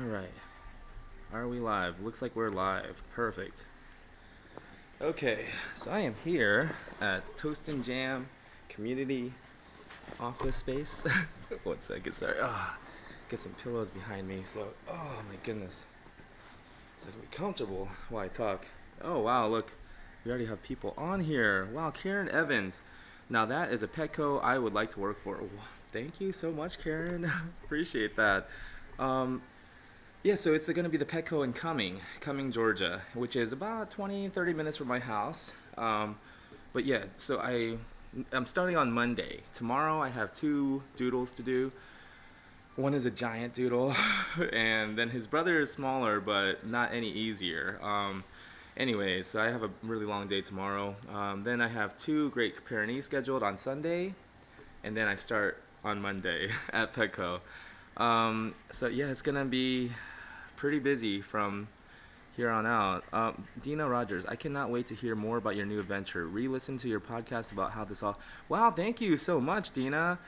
All right. Are we live? Looks like we're live. Perfect. Okay, so I am here at Toast and Jam Community Office Space. One second, sorry. Get some pillows behind me. So, oh my goodness, so I can be comfortable while I talk. Oh wow, look, we already have people on here. Wow, Karen Evans. Now that is a Petco I would like to work for. Thank you so much, Karen. Appreciate that. Um, Yeah, so it's going to be the Petco in Cumming, Georgia, which is about 20, 30 minutes from my house. But yeah, I'm starting on Monday. Tomorrow I have two doodles to do. One is a giant doodle, and then his brother is smaller, but not any easier. Anyways, so I have a really long day tomorrow. Then I have two great parenting scheduled on Sunday, and then I start on Monday at Petco. So yeah, it's gonna be pretty busy from here on out. Dina Rogers, I cannot wait to hear more about your new adventure. Re-listen to your podcast about how this all. Wow, thank you so much, Dina.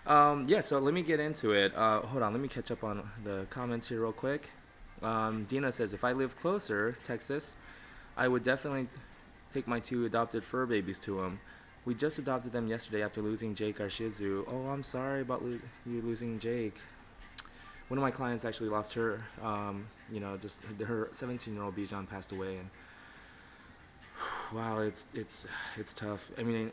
Yeah, so let me get into it. Hold on, let me catch up on the comments here real quick. Dina says, if I lived closer, Texas, I would definitely take my two adopted fur babies to him. We just adopted them yesterday after losing Jake, our Shih Tzu. Oh, I'm sorry about you losing Jake. One of my clients actually lost her. Just her 17-year-old Bijan passed away, and wow, it's tough. I mean,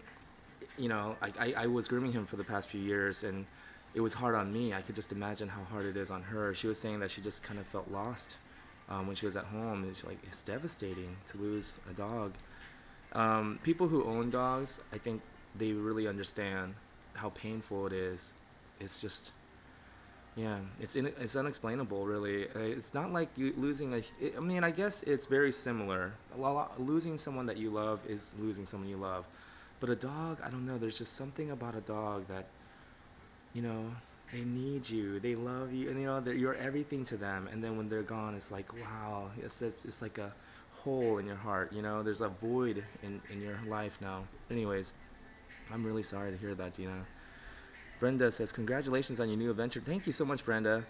I was grooming him for the past few years, and it was hard on me. I could just imagine how hard it is on her. She was saying that she just kind of felt lost when she was at home. It's devastating to lose a dog. People who own dogs, I think they really understand how painful it is. It's just, yeah, it's unexplainable, really. It's not like you losing I mean, I guess it's very similar. Losing someone that you love is losing someone you love, but a dog, I don't know. There's just something about a dog that, you know, they need you, they love you, and you're everything to them. And then when they're gone, it's like, wow, it's like a hole in your heart. There's a void in your life now. Anyways, I'm really sorry to hear that, Gina. Brenda says, congratulations on your new adventure. Thank you so much, Brenda.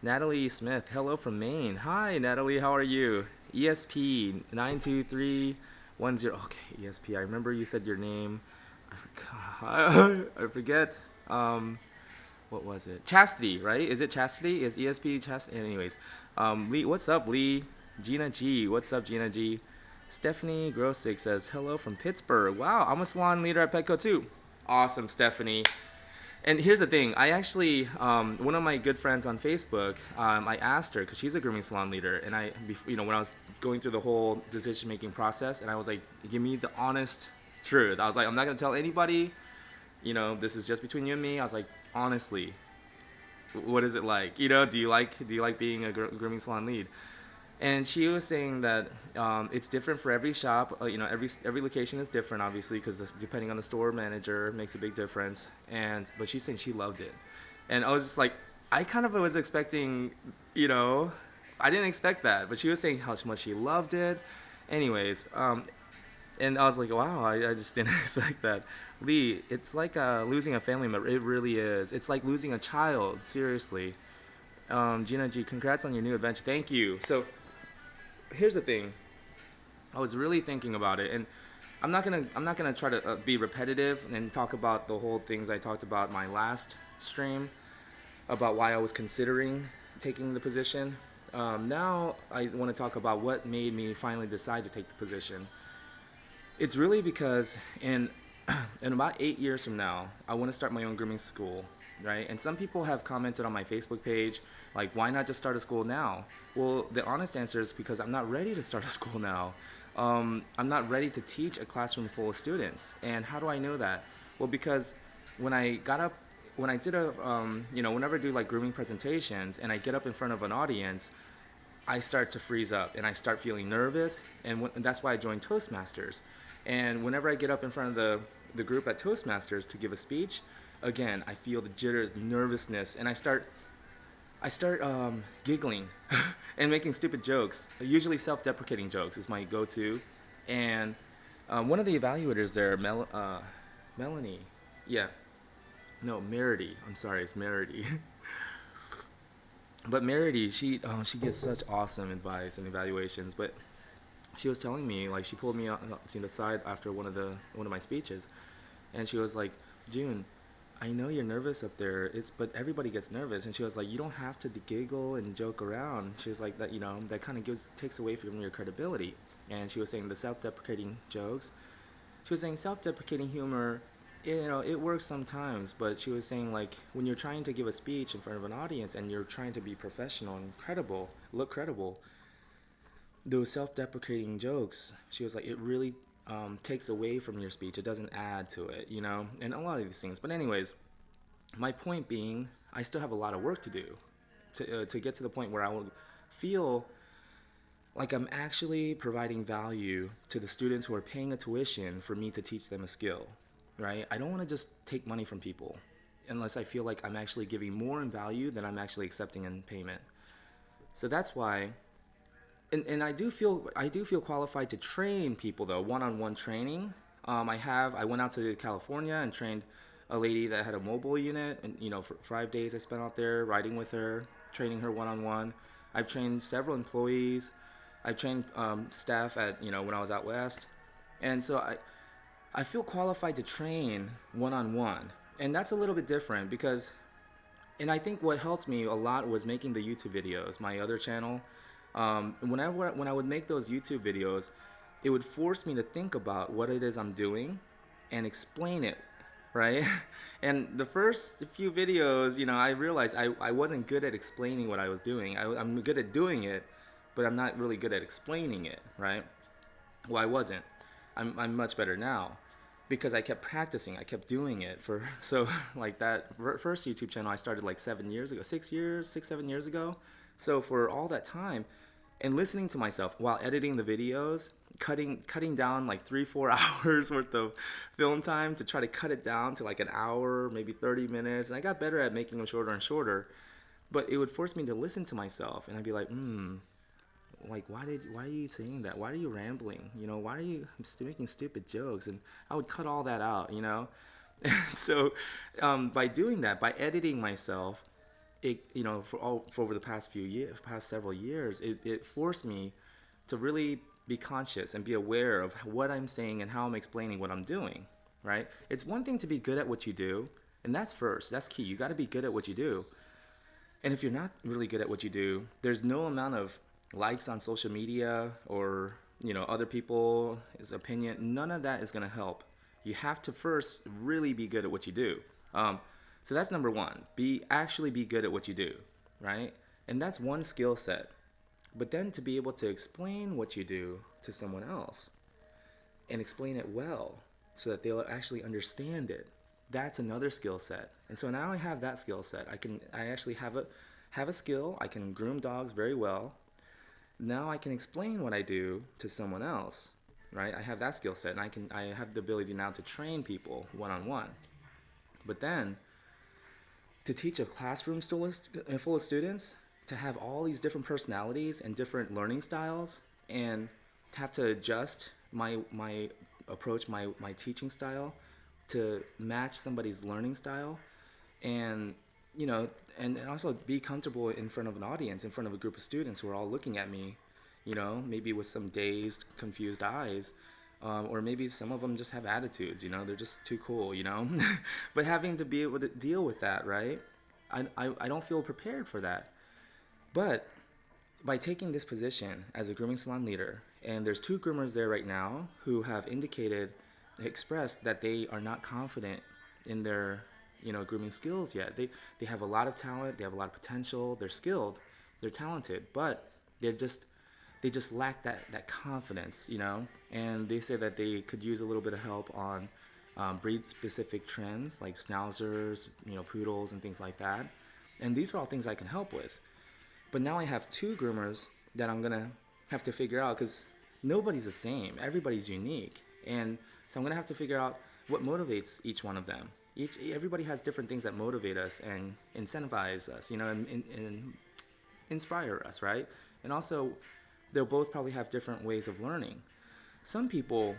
Natalie Smith, hello from Maine. Hi, Natalie, how are you? ESP92310. Okay, ESP, I remember you said your name. I forget. What was it? Chastity, right? Is it Chastity? Is ESP Chastity? Anyways, Lee, what's up, Lee? Gina G, what's up, Gina G? Stephanie Grossick says, hello from Pittsburgh. Wow, I'm a salon leader at Petco too. Awesome, Stephanie. And here's the thing. I actually, one of my good friends on Facebook, I asked her, because she's a grooming salon leader, and when I was going through the whole decision-making process, and I was like, give me the honest truth. I was like, I'm not going to tell anybody, this is just between you and me. I was like, honestly, what is it like? Do you like being a grooming salon lead? And she was saying that it's different for every shop. Every location is different, obviously, because depending on the store manager makes a big difference. But she's saying she loved it, and I was just like, I kind of was expecting, I didn't expect that, but she was saying how much she loved it. Anyways, and I was like, wow, I just didn't expect that. Lee, it's like losing a family member. It really is. It's like losing a child. Seriously. Gina G, congrats on your new adventure. Thank you. So here's the thing. I was really thinking about it, and I'm not gonna try to be repetitive and talk about the whole things I talked about my last stream about why I was considering taking the position. Now I want to talk about what made me finally decide to take the position. It's really because in about 8 years from now, I want to start my own grooming school, right? And some people have commented on my Facebook page, like, why not just start a school now? Well, the honest answer is because I'm not ready to start a school now. I'm not ready to teach a classroom full of students. And how do I know that? Well, because when I did whenever I do like grooming presentations and I get up in front of an audience, I start to freeze up and I start feeling nervous, and that's why I joined Toastmasters. And whenever I get up in front of the group at Toastmasters to give a speech, again, I feel the jitters, the nervousness, and I start giggling and making stupid jokes. Usually self-deprecating jokes is my go-to. And one of the evaluators there, Melanie, yeah, no, Merity. I'm sorry, it's Merity. But Merity, she gives such awesome advice and evaluations. But she was telling me, like, she pulled me out to the side after one of my speeches, and she was like, June, I know you're nervous up there. But everybody gets nervous. And she was like, you don't have to giggle and joke around. She was like, that, that kind of takes away from your credibility. And she was saying the self-deprecating jokes. She was saying self-deprecating humor, it works sometimes, but she was saying, like, when you're trying to give a speech in front of an audience and you're trying to be professional and credible, look credible, those self-deprecating jokes, she was like, it really takes away from your speech. It doesn't add to it, and a lot of these things. But anyways, my point being, I still have a lot of work to do to get to the point where I will feel like I'm actually providing value to the students who are paying a tuition for me to teach them a skill, right? I don't want to just take money from people unless I feel like I'm actually giving more in value than I'm actually accepting in payment. So that's why, and I do feel qualified to train people though, one-on-one training. I went out to California and trained a lady that had a mobile unit, and for 5 days I spent out there riding with her, training her one-on-one. I've trained several employees. I've trained staff at when I was out west, and so I feel qualified to train one-on-one, and that's a little bit different because, and I think what helped me a lot was making the YouTube videos, my other channel. When I would make those YouTube videos, it would force me to think about what it is I'm doing and explain it, right? And the first few videos, I realized I wasn't good at explaining what I was doing. I'm good at doing it, but I'm not really good at explaining it, right? Well, I wasn't. I'm much better now because I kept practicing. I kept doing it so like that first YouTube channel I started like 7 years ago, 7 years ago. So for all that time, and listening to myself while editing the videos, cutting down like 3-4 hours worth of film time to try to cut it down to like an hour, maybe 30 minutes. And I got better at making them shorter and shorter, but it would force me to listen to myself, and I'd be like, like, why are you saying that? Why are you rambling? Why are you making stupid jokes? And I would cut all that out, So by doing that, by editing myself, it, for over the past several years, it forced me to really be conscious and be aware of what I'm saying and how I'm explaining what I'm doing, right? It's one thing to be good at what you do, and that's key. You got to be good at what you do. And if you're not really good at what you do, there's no amount of likes on social media or other people's opinion. None of that is going to help. You have to first really be good at what you do. So that's number one. Actually be good at what you do, right? And that's one skill set. But then to be able to explain what you do to someone else and explain it well so that they'll actually understand it, that's another skill set. And so now I have that skill set. I actually have a skill. I can groom dogs very well. Now I can explain what I do to someone else, right? I have that skill set, and I have the ability now to train people one-on-one. But then to teach a classroom full of students, to have all these different personalities and different learning styles, and to have to adjust my approach, my teaching style to match somebody's learning style, and and also be comfortable in front of an audience, in front of a group of students who are all looking at me, maybe with some dazed, confused eyes, or maybe some of them just have attitudes, they're just too cool, but having to be able to deal with that, right? I don't feel prepared for that. But by taking this position as a grooming salon leader, and there's 2 groomers there right now who have expressed that they are not confident in their grooming skills yet. They have a lot of talent, they have a lot of potential, they're skilled, they're talented, but they just lack that confidence, and they say that they could use a little bit of help on breed specific trends like schnauzers, poodles and things like that. And these are all things I can help with. But now I have 2 groomers that I'm gonna have to figure out, because nobody's the same, everybody's unique, and so I'm gonna have to figure out what motivates each one of them. Everybody has different things that motivate us and incentivize us, and inspire us, right? And also, they'll both probably have different ways of learning. Some people,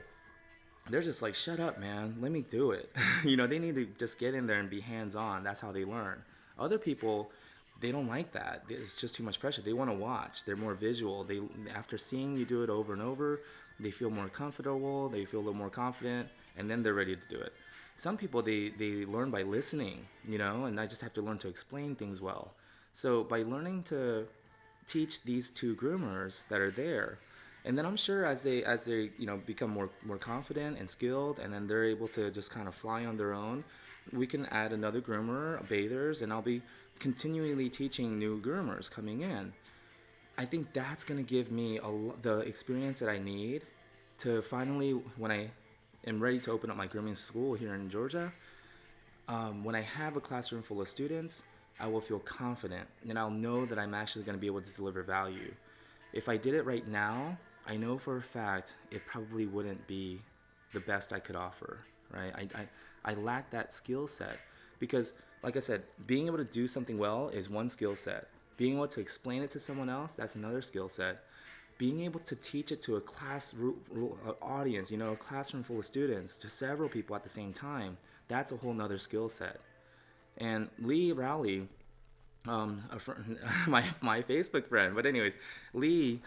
they're just like, shut up, man, let me do it. They need to just get in there and be hands-on. That's how they learn. Other people, they don't like that. It's just too much pressure. They want to watch. They're more visual. They, after seeing you do it over and over, they feel more comfortable. They feel a little more confident, and then they're ready to do it. Some people, they learn by listening, and I just have to learn to explain things well. So by learning to teach these two groomers that are there, and then I'm sure as they become more confident and skilled, and then they're able to just kind of fly on their own, we can add another groomer, bathers, and I'll be continually teaching new groomers coming in. I think that's going to give me the experience that I need to finally, when I am ready to open up my grooming school here in Georgia, when I have a classroom full of students, I will feel confident and I'll know that I'm actually going to be able to deliver value. If I did it right now, I know for a fact it probably wouldn't be the best I could offer, right? I lack that skill set because, like I said, being able to do something well is one skill set. Being able to explain it to someone else, that's another skill set. Being able to teach it to a audience, a classroom full of students, to several people at the same time, that's a whole nother skill set. And Lee Rowley, my Facebook friend, but anyways, Lee,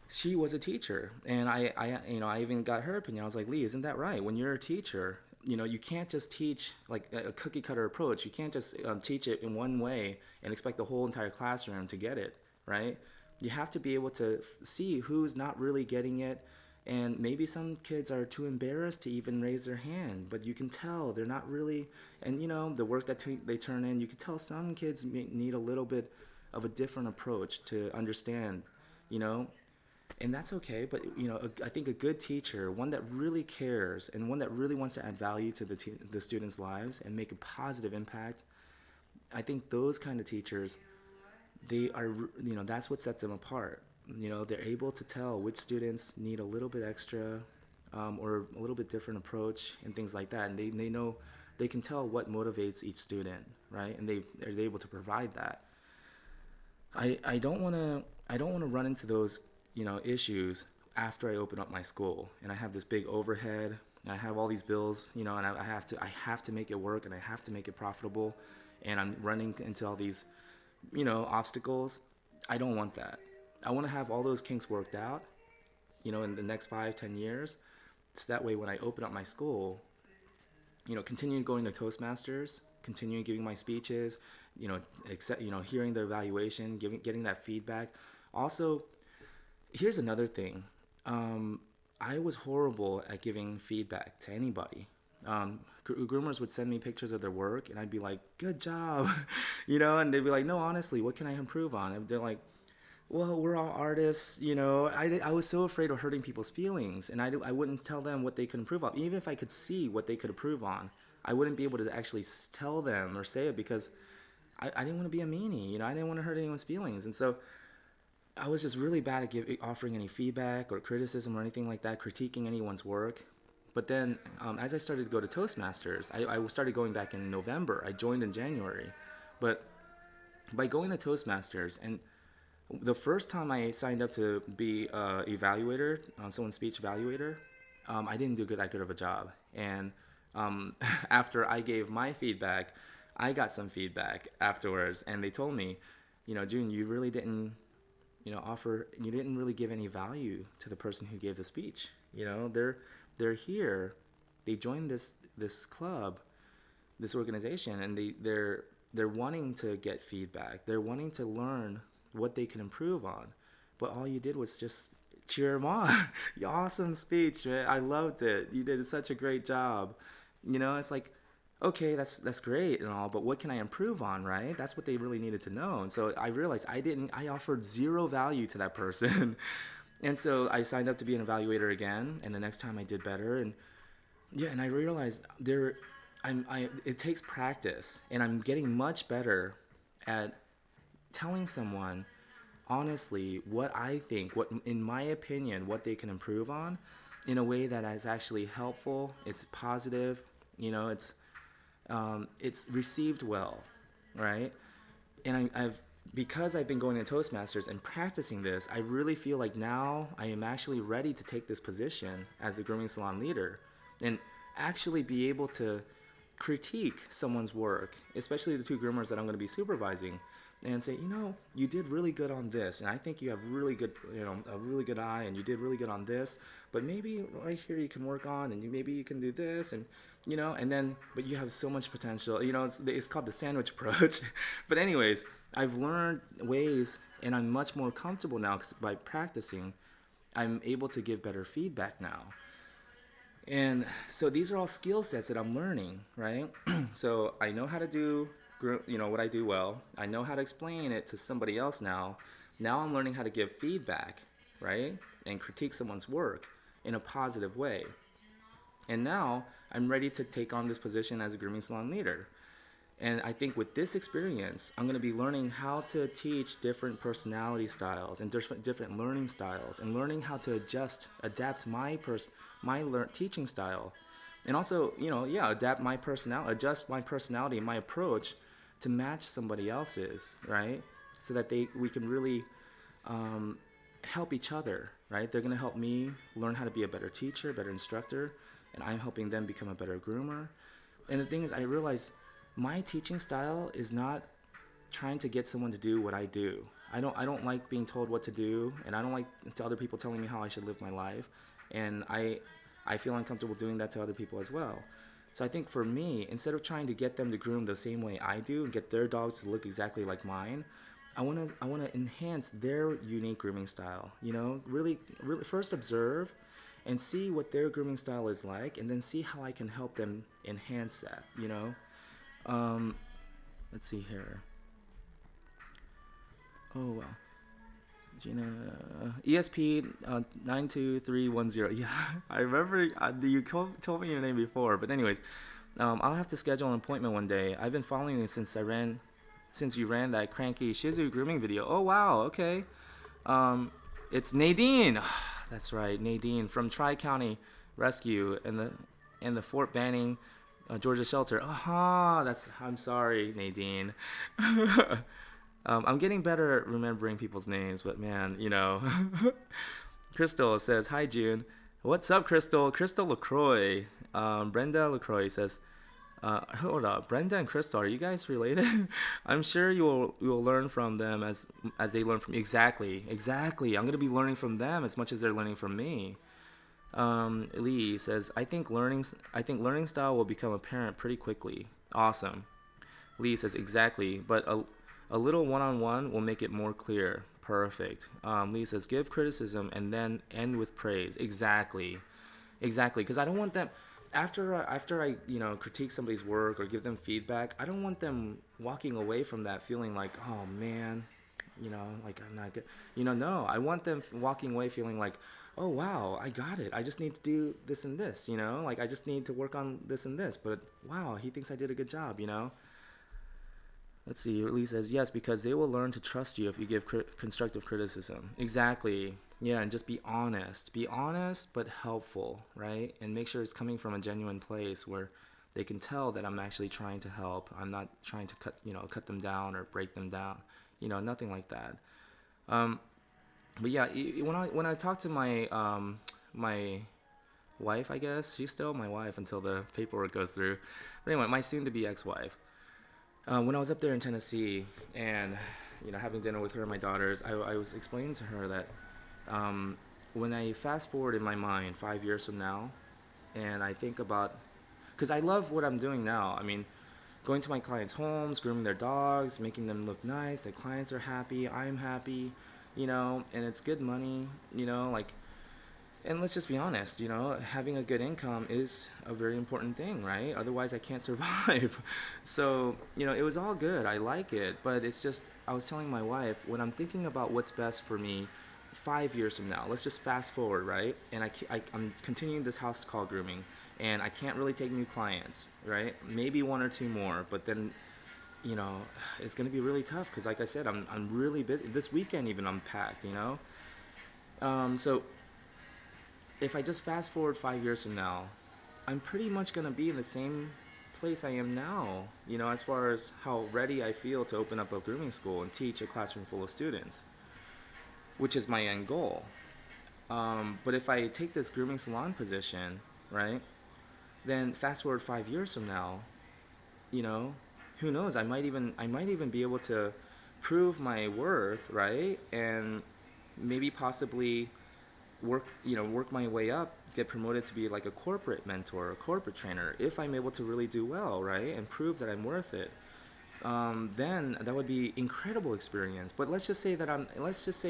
she was a teacher, and I even got her opinion. I was like, Lee, isn't that right? When you're a teacher, you can't just teach like a cookie cutter approach. You can't just teach it in one way and expect the whole entire classroom to get it, right? You have to be able to see who's not really getting it, and maybe some kids are too embarrassed to even raise their hand, but you can tell they're not really, and the work that they turn in, you can tell some kids need a little bit of a different approach to understand, and that's okay. But I think a good teacher, one that really cares and one that really wants to add value to the students' lives and make a positive impact, I think those kind of teachers, they are, that's what sets them apart. They're able to tell which students need a little bit extra, or a little bit different approach and things like that, and they know, they can tell what motivates each student, right? And they're able to provide that. I don't want to run into those issues after I open up my school and I have this big overhead and I have all these bills, and I have to make it work and I have to make it profitable, and I'm running into all these obstacles. I don't want that. I want to have all those kinks worked out, in the next 5-10 years, so that way when I open up my school, continue going to Toastmasters, continue giving my speeches, hearing their evaluation, getting that feedback. Also, here's another thing. I was horrible at giving feedback to anybody. Groomers would send me pictures of their work, and I'd be like, "Good job," and they'd be like, "No, honestly, what can I improve on?" And they're like, "Well, we're all artists, I was so afraid of hurting people's feelings, and I wouldn't tell them what they could improve on. Even if I could see what they could improve on, I wouldn't be able to actually tell them or say it because I didn't want to be a meanie, I didn't want to hurt anyone's feelings." And so I was just really bad at offering any feedback or criticism or anything like that, critiquing anyone's work. But then as I started to go to Toastmasters, I started going back in November. I joined in January. But by going to Toastmasters, and the first time I signed up to be an evaluator, someone's speech evaluator, I didn't do that good of a job. And after I gave my feedback, I got some feedback afterwards, and they told me, June, you really didn't, you didn't really give any value to the person who gave the speech. They're here, they joined this club, this organization, and they're wanting to get feedback. They're wanting to learn what they can improve on. But all you did was just cheer them on. Awesome speech, man. I loved it. You did such a great job. It's like, okay, that's great and all, but what can I improve on, right? That's what they really needed to know. And so I realized I offered zero value to that person. And so I signed up to be an evaluator again, and the next time I did better. And yeah, and I realized it takes practice, and I'm getting much better at telling someone honestly what I think, what in my opinion, what they can improve on, in a way that is actually helpful. It's positive, it's received well, right? And I've because I've been going to Toastmasters and practicing this, I really feel like now I am actually ready to take this position as a grooming salon leader and actually be able to critique someone's work, especially the two groomers that I'm going to be supervising, and say, you did really good on this, and I think you have really good, a really good eye, and you did really good on this, but maybe right here you can work on, and maybe you can do this, and and then, but you have so much potential. It's called the sandwich approach. But anyways, I've learned ways, and I'm much more comfortable now 'cause by practicing. I'm able to give better feedback now. And so these are all skill sets that I'm learning, right? So I know how to do, what I do well. I know how to explain it to somebody else now. Now I'm learning how to give feedback, right? And critique someone's work in a positive way. And now I'm ready to take on this position as a grooming salon leader. And I think with this experience, I'm going to be learning how to teach different personality styles and different learning styles, and learning how to adapt my teaching style, and also, adapt my personality, adjust my personality and my approach to match somebody else's, right? So that we can really help each other, right? They're going to help me learn how to be a better teacher, better instructor, and I'm helping them become a better groomer. And the thing is, I realize my teaching style is not trying to get someone to do what I do. I don't like being told what to do, and I don't like other people telling me how I should live my life. And I feel uncomfortable doing that to other people as well. So I think for me, instead of trying to get them to groom the same way I do and get their dogs to look exactly like mine, I want to enhance their unique grooming style. Really first observe and see what their grooming style is like, and then see how I can help them enhance that. Let's see here. Oh, well. Gina, ESP 92310. Yeah, I remember you told me your name before. But anyways, I'll have to schedule an appointment one day. I've been following you since you ran that cranky Shih Tzu grooming video. Oh wow, okay. It's Nadine. That's right, Nadine from Tri-County Rescue and the Fort Banning, Georgia shelter. I'm sorry, Nadine. I'm getting better at remembering people's names, but man, Crystal says, "Hi, June." What's up, Crystal? Crystal LaCroix. Brenda LaCroix says, hold up, Brenda and Crystal, are you guys related? I'm sure you will learn from them as they learn from you. Exactly. I'm gonna be learning from them as much as they're learning from me. Lee says, I think learning style will become apparent pretty quickly. Awesome. Lee says, exactly, but a little one-on-one will make it more clear. Perfect. Lee says, give criticism and then end with praise. Exactly, because I don't want them, after I critique somebody's work or give them feedback, I don't want them walking away from that feeling like, oh man, like I'm not good. No, I want them walking away feeling like, oh wow, I got it. I just need to do this and this, like I just need to work on this and this, but wow, he thinks I did a good job, Let's see, Lee says, yes, because they will learn to trust you if you give constructive criticism. Exactly. Yeah, and just be honest. Be honest, but helpful, right? And make sure it's coming from a genuine place where they can tell that I'm actually trying to help. I'm not trying to cut them down or break them down. Nothing like that. But yeah, when I talk to my my wife, I guess, she's still my wife until the paperwork goes through. But anyway, my soon-to-be ex-wife. When I was up there in Tennessee and, having dinner with her and my daughters, I was explaining to her that when I fast forward in my mind 5 years from now, and I think about, because I love what I'm doing now. I mean, going to my clients' homes, grooming their dogs, making them look nice, their clients are happy, I'm happy, and it's good money, and let's just be honest, having a good income is a very important thing, right? Otherwise, I can't survive. So, it was all good. I like it. But it's just, I was telling my wife, when I'm thinking about what's best for me 5 years from now, let's just fast forward, right? And I'm continuing this house call grooming, and I can't really take new clients, right? Maybe one or two more, but then, it's going to be really tough because, like I said, I'm really busy. This weekend even I'm packed, So if I just fast forward 5 years from now, I'm pretty much going to be in the same place I am now, as far as how ready I feel to open up a grooming school and teach a classroom full of students, which is my end goal. But if I take this grooming salon position, right, then fast forward 5 years from now, who knows? I might even be able to prove my worth, right? And maybe possibly work my way up, get promoted to be like a corporate mentor, a corporate trainer, if I'm able to really do well, right? And prove that I'm worth it. Then that would be incredible experience. But let's just say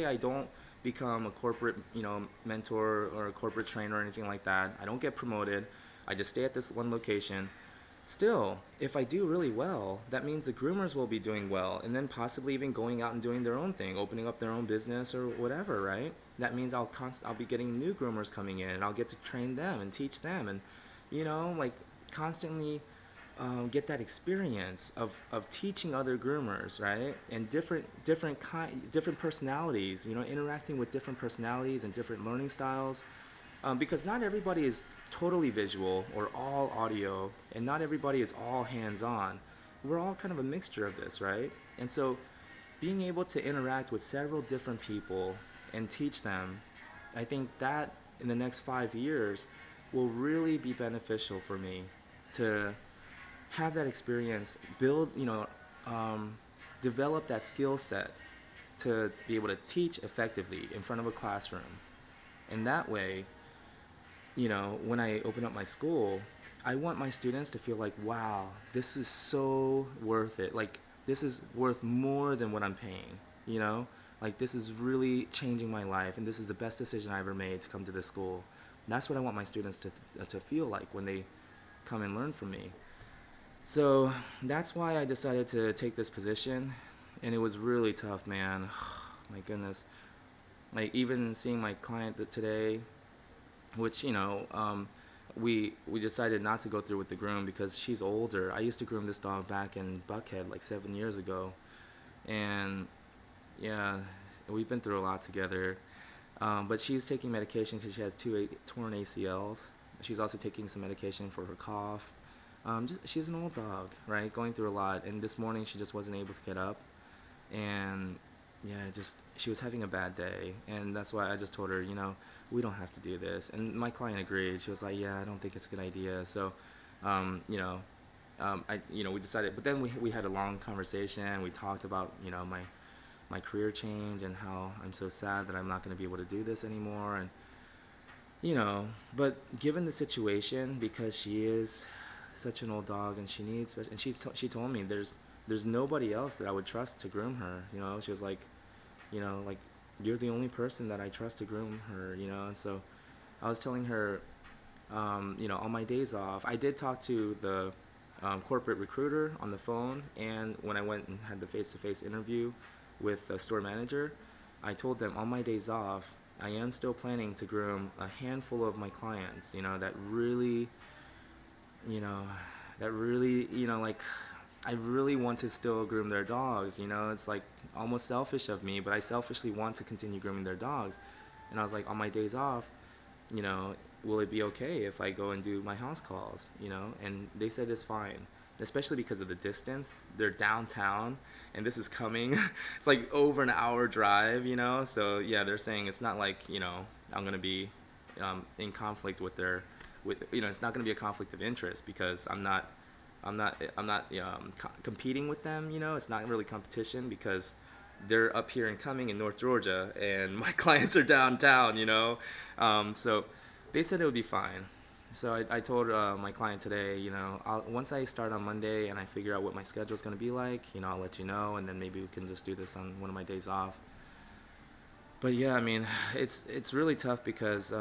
I don't become a corporate, mentor or a corporate trainer or anything like that. I don't get promoted. I just stay at this one location. Still, if I do really well, that means the groomers will be doing well, and then possibly even going out and doing their own thing, opening up their own business or whatever, right? That means I'll be getting new groomers coming in, and I'll get to train them and teach them, and like constantly get that experience of teaching other groomers, right? And different personalities, interacting with different personalities and different learning styles, because not everybody is totally visual or all audio, and not everybody is all hands-on. We're all kind of a mixture of this, right? And so being able to interact with several different people and teach them, I think that in the next 5 years will really be beneficial for me to have that experience, build, develop that skill set to be able to teach effectively in front of a classroom. And that way, when I open up my school, I want my students to feel like, wow, this is so worth it. Like, this is worth more than what I'm paying, Like, this is really changing my life, and this is the best decision I ever made to come to this school. And that's what I want my students to feel like when they come and learn from me. So that's why I decided to take this position, and it was really tough, man. My goodness. Like, even seeing my client today, which, we decided not to go through with the groom because she's older. I used to groom this dog back in Buckhead like 7 years ago. And yeah, we've been through a lot together. But she's taking medication because she has two torn ACLs. She's also taking some medication for her cough. She's an old dog, right? Going through a lot. And this morning she just wasn't able to get up. And yeah, she was having a bad day. And that's why I just told her, we don't have to do this. And my client agreed. She was like, yeah, I don't think it's a good idea. So, we decided, but then we had a long conversation. We talked about, my career change and how I'm so sad that I'm not going to be able to do this anymore. And, but given the situation, because she is such an old dog and she needs, and she told me there's nobody else that I would trust to groom her. She was like, like, you're the only person that I trust to groom her, and so I was telling her, on my days off, I did talk to the corporate recruiter on the phone, and when I went and had the face-to-face interview with the store manager, I told them on my days off, I am still planning to groom a handful of my clients, that really, like, I really want to still groom their dogs, it's like almost selfish of me, but I selfishly want to continue grooming their dogs. And I was like, on my days off, will it be okay if I go and do my house calls, And they said it's fine, especially because of the distance. They're downtown, and this is Cumming. It's like over an hour drive, So yeah, they're saying it's not like, I'm going to be in conflict with it's not going to be a conflict of interest because I'm not competing with them, It's not really competition because they're up here in Cumming in North Georgia and my clients are downtown, So they said it would be fine. So I told my client today, once I start on Monday and I figure out what my schedule is going to be like, I'll let you know, and then maybe we can just do this on one of my days off. But yeah, I mean, it's really tough because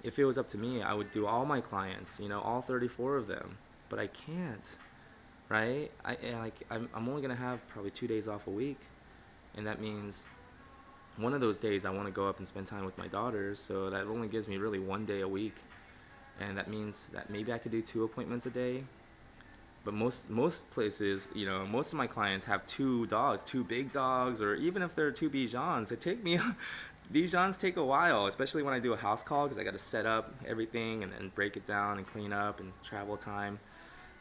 if it was up to me, I would do all my clients, all 34 of them. But I can't, right? I'm only gonna have probably 2 days off a week, and that means one of those days I want to go up and spend time with my daughters. So that only gives me really 1 day a week, and that means that maybe I could do 2 appointments a day. But most places, most of my clients have 2 dogs, 2 big dogs, or even if they're 2 Bijans, Bijans take a while, especially when I do a house call because I got to set up everything and break it down and clean up and travel time.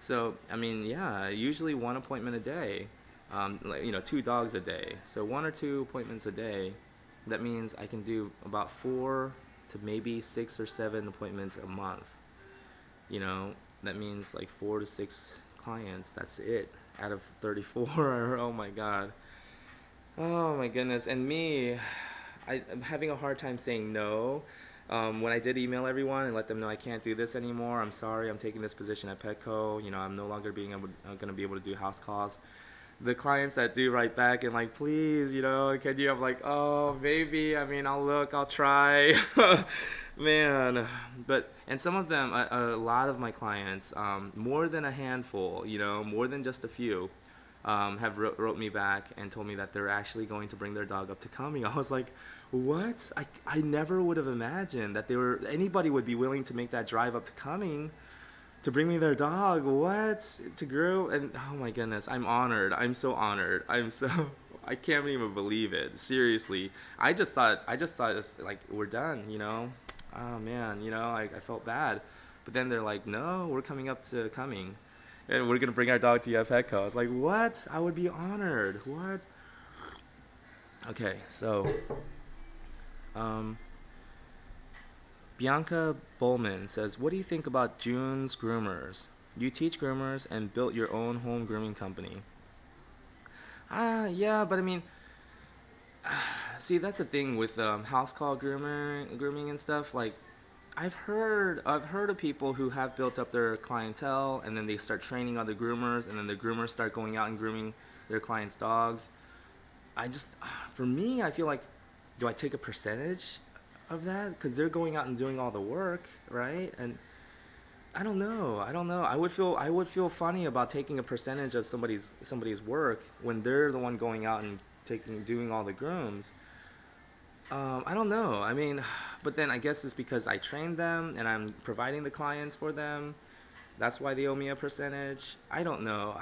So, I mean, yeah, usually 1 appointment a day, 2 dogs a day. So 1 or 2 appointments a day, that means I can do about 4 to maybe 6 or 7 appointments a month. That means like 4 to 6 clients, that's it, out of 34, oh my God. Oh my goodness. And me, I'm having a hard time saying no. When I did email everyone and let them know I can't do this anymore, I'm sorry, I'm taking this position at Petco. I'm no longer going to be able to do house calls. The clients that do write back and like, please, can you have like, oh, maybe, I mean, I'll look, I'll try. Man. And some of them, a lot of my clients, more than a handful, more than just a few, have wrote me back and told me that they're actually going to bring their dog up to Cumming. I was like, what? I never would have imagined that anybody would be willing to make that drive up to Cumming to bring me their dog. What? To groom? And oh my goodness, I'm honored. I'm so honored. I can't even believe it. Seriously. I just thought it's like we're done. Oh man, I felt bad. But then they're like, no, we're coming up to Cumming. And we're gonna bring our dog to you at Petco. I was like, what? I would be honored. What? Okay, so um, Bianca Bowman says, what do you think about June's Groomers? You teach groomers and built your own home grooming company. Yeah, but I mean, see, that's the thing with house call grooming and stuff. Like, I've heard of people who have built up their clientele and then they start training other groomers and then the groomers start going out and grooming their clients' dogs. For me, I feel like, do I take a percentage of that? Because they're going out and doing all the work, right? And I don't know. I would feel funny about taking a percentage of somebody's work when they're the one going out and doing all the grooms. I don't know. I mean, but then I guess it's because I trained them and I'm providing the clients for them. That's why they owe me a percentage. I don't know.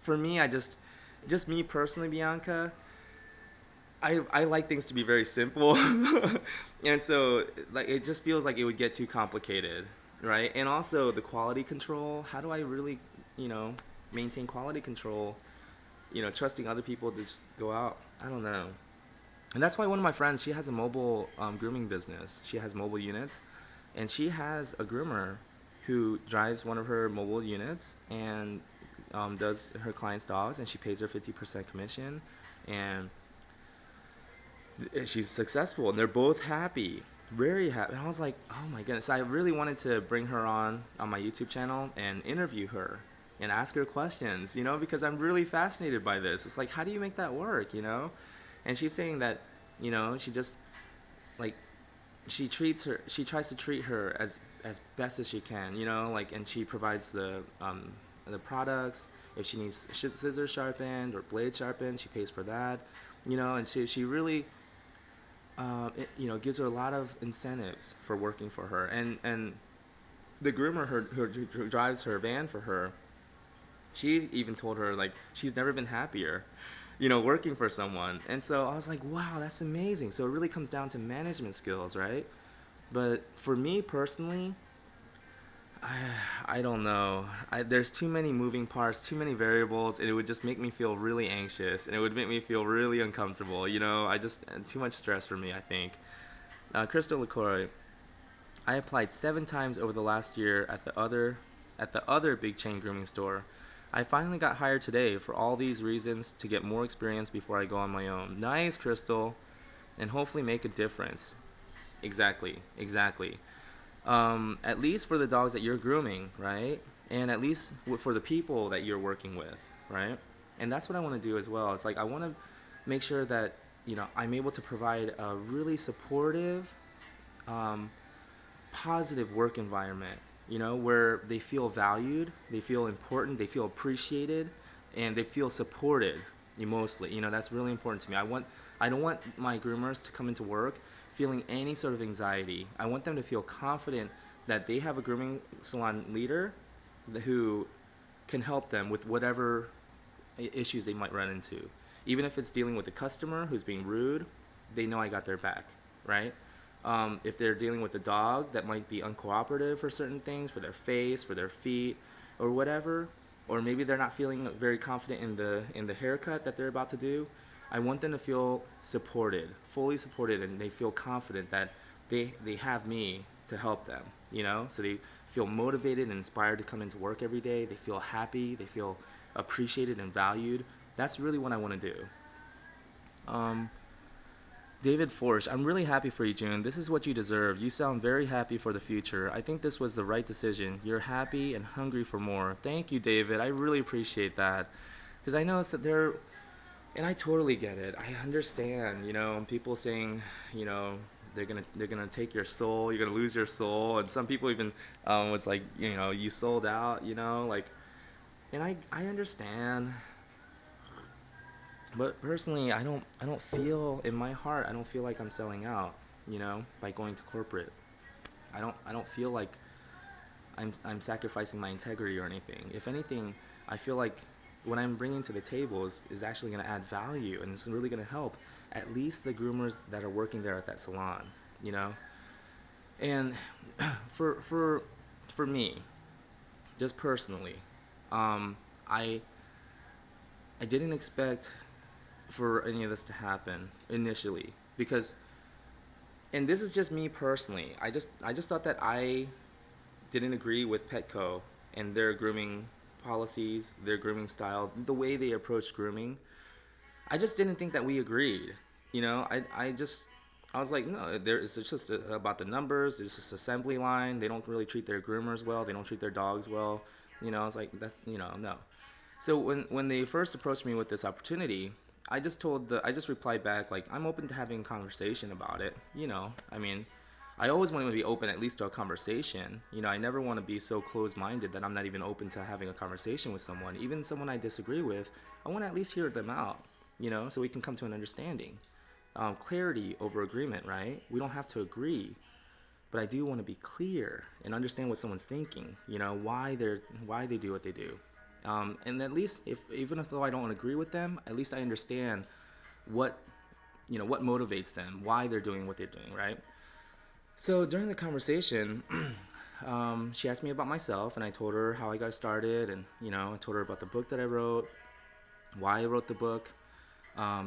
For me, just me personally, Bianca. I like things to be very simple, and so like it just feels like it would get too complicated, right? And also the quality control. How do I really, you know, maintain quality control? Trusting other people to just go out. I don't know. And that's why one of my friends, she has a mobile grooming business. She has mobile units, and she has a groomer who drives one of her mobile units and does her clients' dogs, and she pays her 50% commission, and she's successful, and they're both happy, very happy. And I was like, oh my goodness, I really wanted to bring her on my YouTube channel and interview her and ask her questions, because I'm really fascinated by this. It's like, how do you make that work? And she's saying that, she just like she tries to treat her as best as she can, and she provides the products. If she needs scissors sharpened or blade sharpened, she pays for that, and she really gives her a lot of incentives for working for her. And the groomer who drives her van for her, she even told her like she's never been happier, working for someone. And so I was like, wow, that's amazing. So it really comes down to management skills, right? But for me personally, I don't know. There's too many moving parts, too many variables, and it would just make me feel really anxious, and it would make me feel really uncomfortable. Too much stress for me, I think. Crystal LaCroix, I applied 7 times over the last year at the other big chain grooming store. I finally got hired today for all these reasons to get more experience before I go on my own. Nice, Crystal, and hopefully make a difference. Exactly. At least for the dogs that you're grooming, right? And at least for the people that you're working with, right? And that's what I want to do as well. It's like I want to make sure that I'm able to provide a really supportive, positive work environment, where they feel valued, they feel important, they feel appreciated, and they feel supported mostly. That's really important to me. I don't want my groomers to come into work feeling any sort of anxiety. I want them to feel confident that they have a grooming salon leader who can help them with whatever issues they might run into. Even if it's dealing with a customer who's being rude, they know I got their back, right? If they're dealing with a dog that might be uncooperative for certain things, for their face, for their feet, or whatever, or maybe they're not feeling very confident in the haircut that they're about to do, I want them to feel supported, fully supported, and they feel confident that they have me to help them, So they feel motivated and inspired to come into work every day. They feel happy. They feel appreciated and valued. That's really what I want to do. David Forsch, I'm really happy for you, June. This is what you deserve. You sound very happy for the future. I think this was the right decision. You're happy and hungry for more. Thank you, David. I really appreciate that. Because I know that and I totally get it. I understand, people saying, they're gonna take your soul. You're gonna lose your soul. And some people even was like, you sold out. Like, and I understand. But personally, I don't feel in my heart. I don't feel like I'm selling out. By going to corporate. I don't feel like I'm sacrificing my integrity or anything. If anything, I feel like what I'm bringing to the table is actually going to add value, and it's really going to help at least the groomers that are working there at that salon. You know, and for me, just personally, I didn't expect for any of this to happen initially because, and this is just me personally. I just thought that I didn't agree with Petco and their grooming policies, their grooming style, the way they approach grooming. I just didn't think that we agreed. I was like, no, it's just about the numbers. It's just assembly line. They don't really treat their groomers well. They don't treat their dogs well. I was like, no. So when they first approached me with this opportunity, I just replied back like, I'm open to having a conversation about it. I mean, I always want to be open at least to a conversation. I never want to be so closed-minded that I'm not even open to having a conversation with someone, even someone I disagree with. I want to at least hear them out, so we can come to an understanding. Clarity over agreement, right? We don't have to agree, but I do want to be clear and understand what someone's thinking. Why they do what they do. And at least even though I don't agree with them, at least I understand what motivates them, why they're doing what they're doing, right? So during the conversation, she asked me about myself, and I told her how I got started, and I told her about the book that I wrote, why I wrote the book. I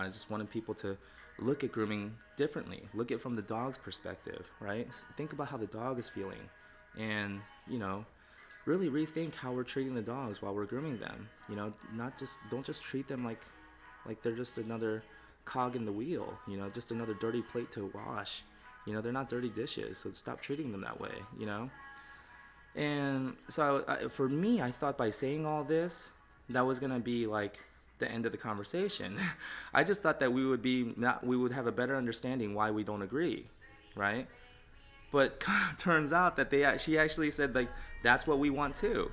just wanted people to look at grooming differently, look at it from the dog's perspective, right? Think about how the dog is feeling, and really rethink how we're treating the dogs while we're grooming them. Don't just treat them like they're just another cog in the wheel, just another dirty plate to wash. They're not dirty dishes, so stop treating them that way, And so for me, I thought by saying all this, that was going to be like the end of the conversation. I just thought that we would have a better understanding why we don't agree, right? But turns out that she actually said like, that's what we want too.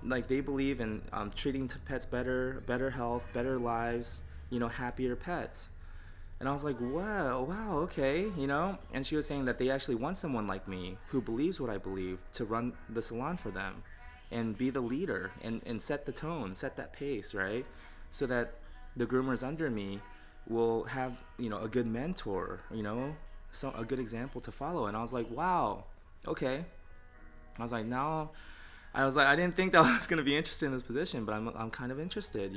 Like they believe in treating pets better health, better lives, happier pets. And I was like, wow, okay, And she was saying that they actually want someone like me who believes what I believe to run the salon for them and be the leader and set the tone, set that pace, right? So that the groomers under me will have, a good mentor, so a good example to follow. And I was like, wow, okay. I didn't think that I was going to be interested in this position, but I'm kind of interested,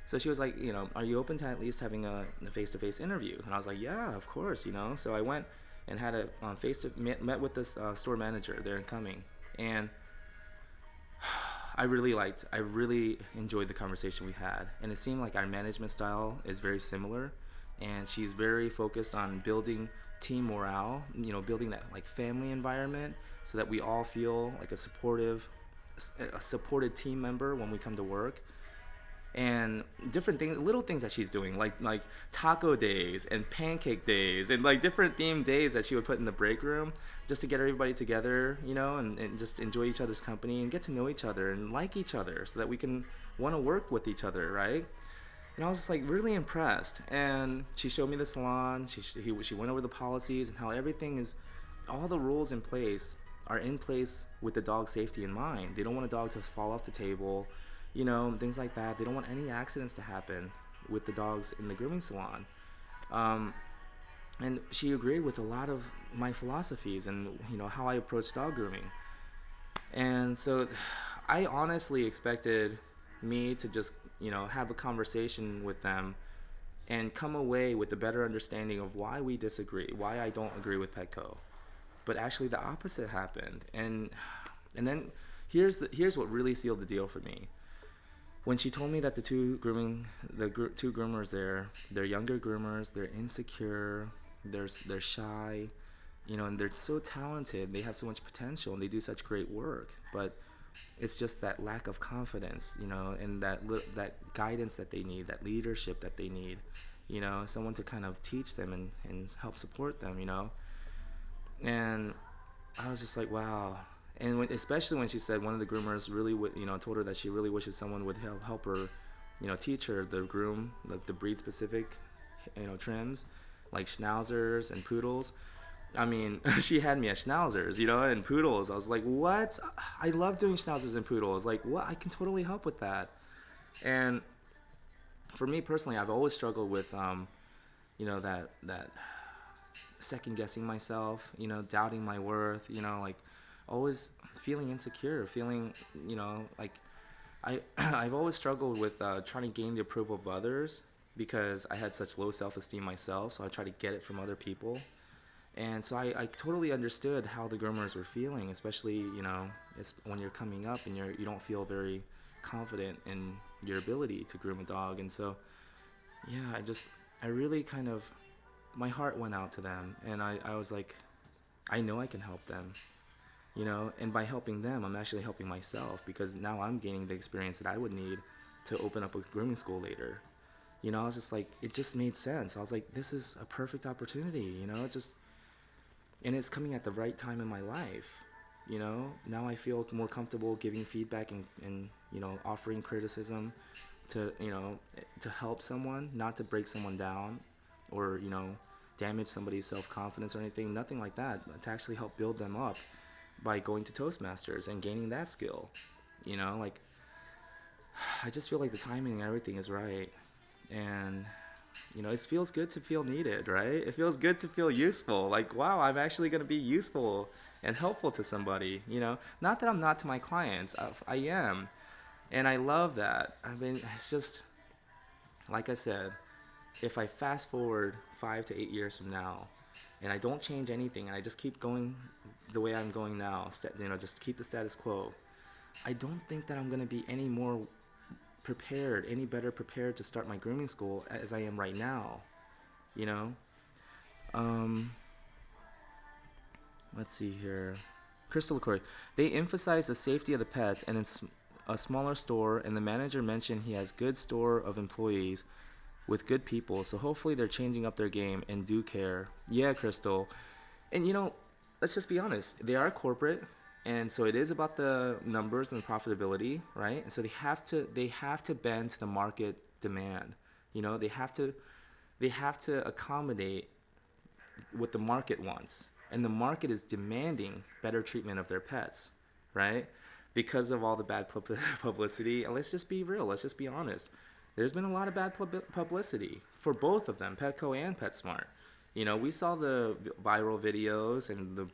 So she was like, are you open to at least having a face-to-face interview? And I was like, yeah, of course, So I went and had a met with this store manager there in Cumming, and I really enjoyed the conversation we had, and it seemed like our management style is very similar, and she's very focused on building team morale, building that like family environment so that we all feel like a supported team member when we come to work. And different things, little things that she's doing, like taco days and pancake days and like different themed days that she would put in the break room just to get everybody together, and just enjoy each other's company and get to know each other and like each other so that we can want to work with each other, right? And I was like really impressed. And she showed me the salon. She went over the policies and how everything is, all the rules in place are in place with the dog's safety in mind. They don't want a dog to fall off the table, things like that. They don't want any accidents to happen with the dogs in the grooming salon. And she agreed with a lot of my philosophies and, how I approach dog grooming. And so I honestly expected me to just, have a conversation with them and come away with a better understanding of why we disagree, why I don't agree with Petco. But actually the opposite happened. And then here's what really sealed the deal for me. when she told me that two groomers there, they're younger groomers, they're insecure, they're shy, and they're so talented, they have so much potential, and they do such great work, but it's just that lack of confidence, and that guidance that they need, that leadership that they need, someone to kind of teach them and help support them, and I was just like, wow. And especially when she said one of the groomers really told her that she really wishes someone would help her, teach her the breed specific, trims, like schnauzers and poodles. I mean, she had me at schnauzers, and poodles. I was like, what? I love doing schnauzers and poodles. Like, what? I can totally help with that. And for me personally, I've always struggled with, that second guessing myself, doubting my worth, like always feeling insecure, feeling, like I've always struggled with trying to gain the approval of others because I had such low self-esteem myself. So I try to get it from other people. And so I totally understood how the groomers were feeling, especially, when you're coming up and you don't feel very confident in your ability to groom a dog. And so, yeah, I really kind of, my heart went out to them, and I was like, I know I can help them, and by helping them, I'm actually helping myself, because now I'm gaining the experience that I would need to open up a grooming school later. I was just like, it just made sense. I was like, this is a perfect opportunity, and it's coming at the right time in my life. Now I feel more comfortable giving feedback and offering criticism to help someone, not to break someone down or damage somebody's self-confidence or anything, nothing like that, but to actually help build them up by going to Toastmasters and gaining that skill. Like, I just feel like the timing and everything is right. And it feels good to feel needed, right? It feels good to feel useful. Like, wow, I'm actually going to be useful and helpful to somebody, Not that I'm not to my clients. I am. And I love that. I mean, it's just, like I said, if I fast forward 5 to 8 years from now and I don't change anything and I just keep going the way I'm going now, just keep the status quo, I don't think that I'm going to be any better prepared to start my grooming school as I am right now, Let's see here. Crystal LaCroix. They emphasize the safety of the pets, and it's a smaller store, and the manager mentioned he has good store of employees with good people, so hopefully they're changing up their game and do care. Yeah, Crystal. And let's just be honest. They are corporate, and so it is about the numbers and the profitability, right? And so they have to bend to the market demand. They have to accommodate what the market wants. And the market is demanding better treatment of their pets, right? Because of all the bad publicity. And let's just be real. Let's just be honest. There's been a lot of bad publicity for both of them, Petco and PetSmart. We saw the viral videos and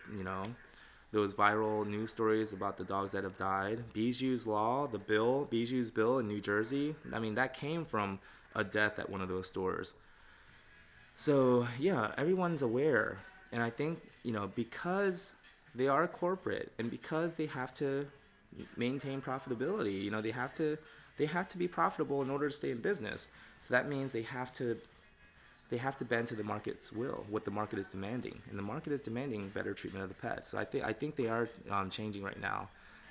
those viral news stories about the dogs that have died. Bijou's Bijou's bill in New Jersey. I mean, that came from a death at one of those stores. So, yeah, everyone's aware. And I think, because they are corporate and because they have to maintain profitability, they have to be profitable in order to stay in business. So that means they have to bend to the market's will, what the market is demanding. And the market is demanding better treatment of the pets. So I think they are changing right now.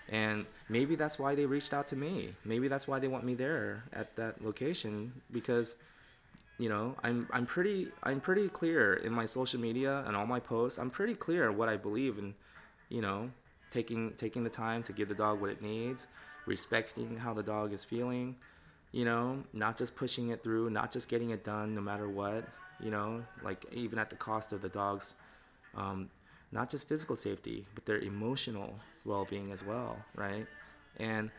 And maybe that's why they reached out to me. Maybe that's why they want me there at that location, because I'm pretty clear in my social media and all my posts. I'm pretty clear what I believe in, taking the time to give the dog what it needs, respecting how the dog is feeling, not just pushing it through, not just getting it done no matter what, like even at the cost of the dog's, not just physical safety, but their emotional well-being as well, right? And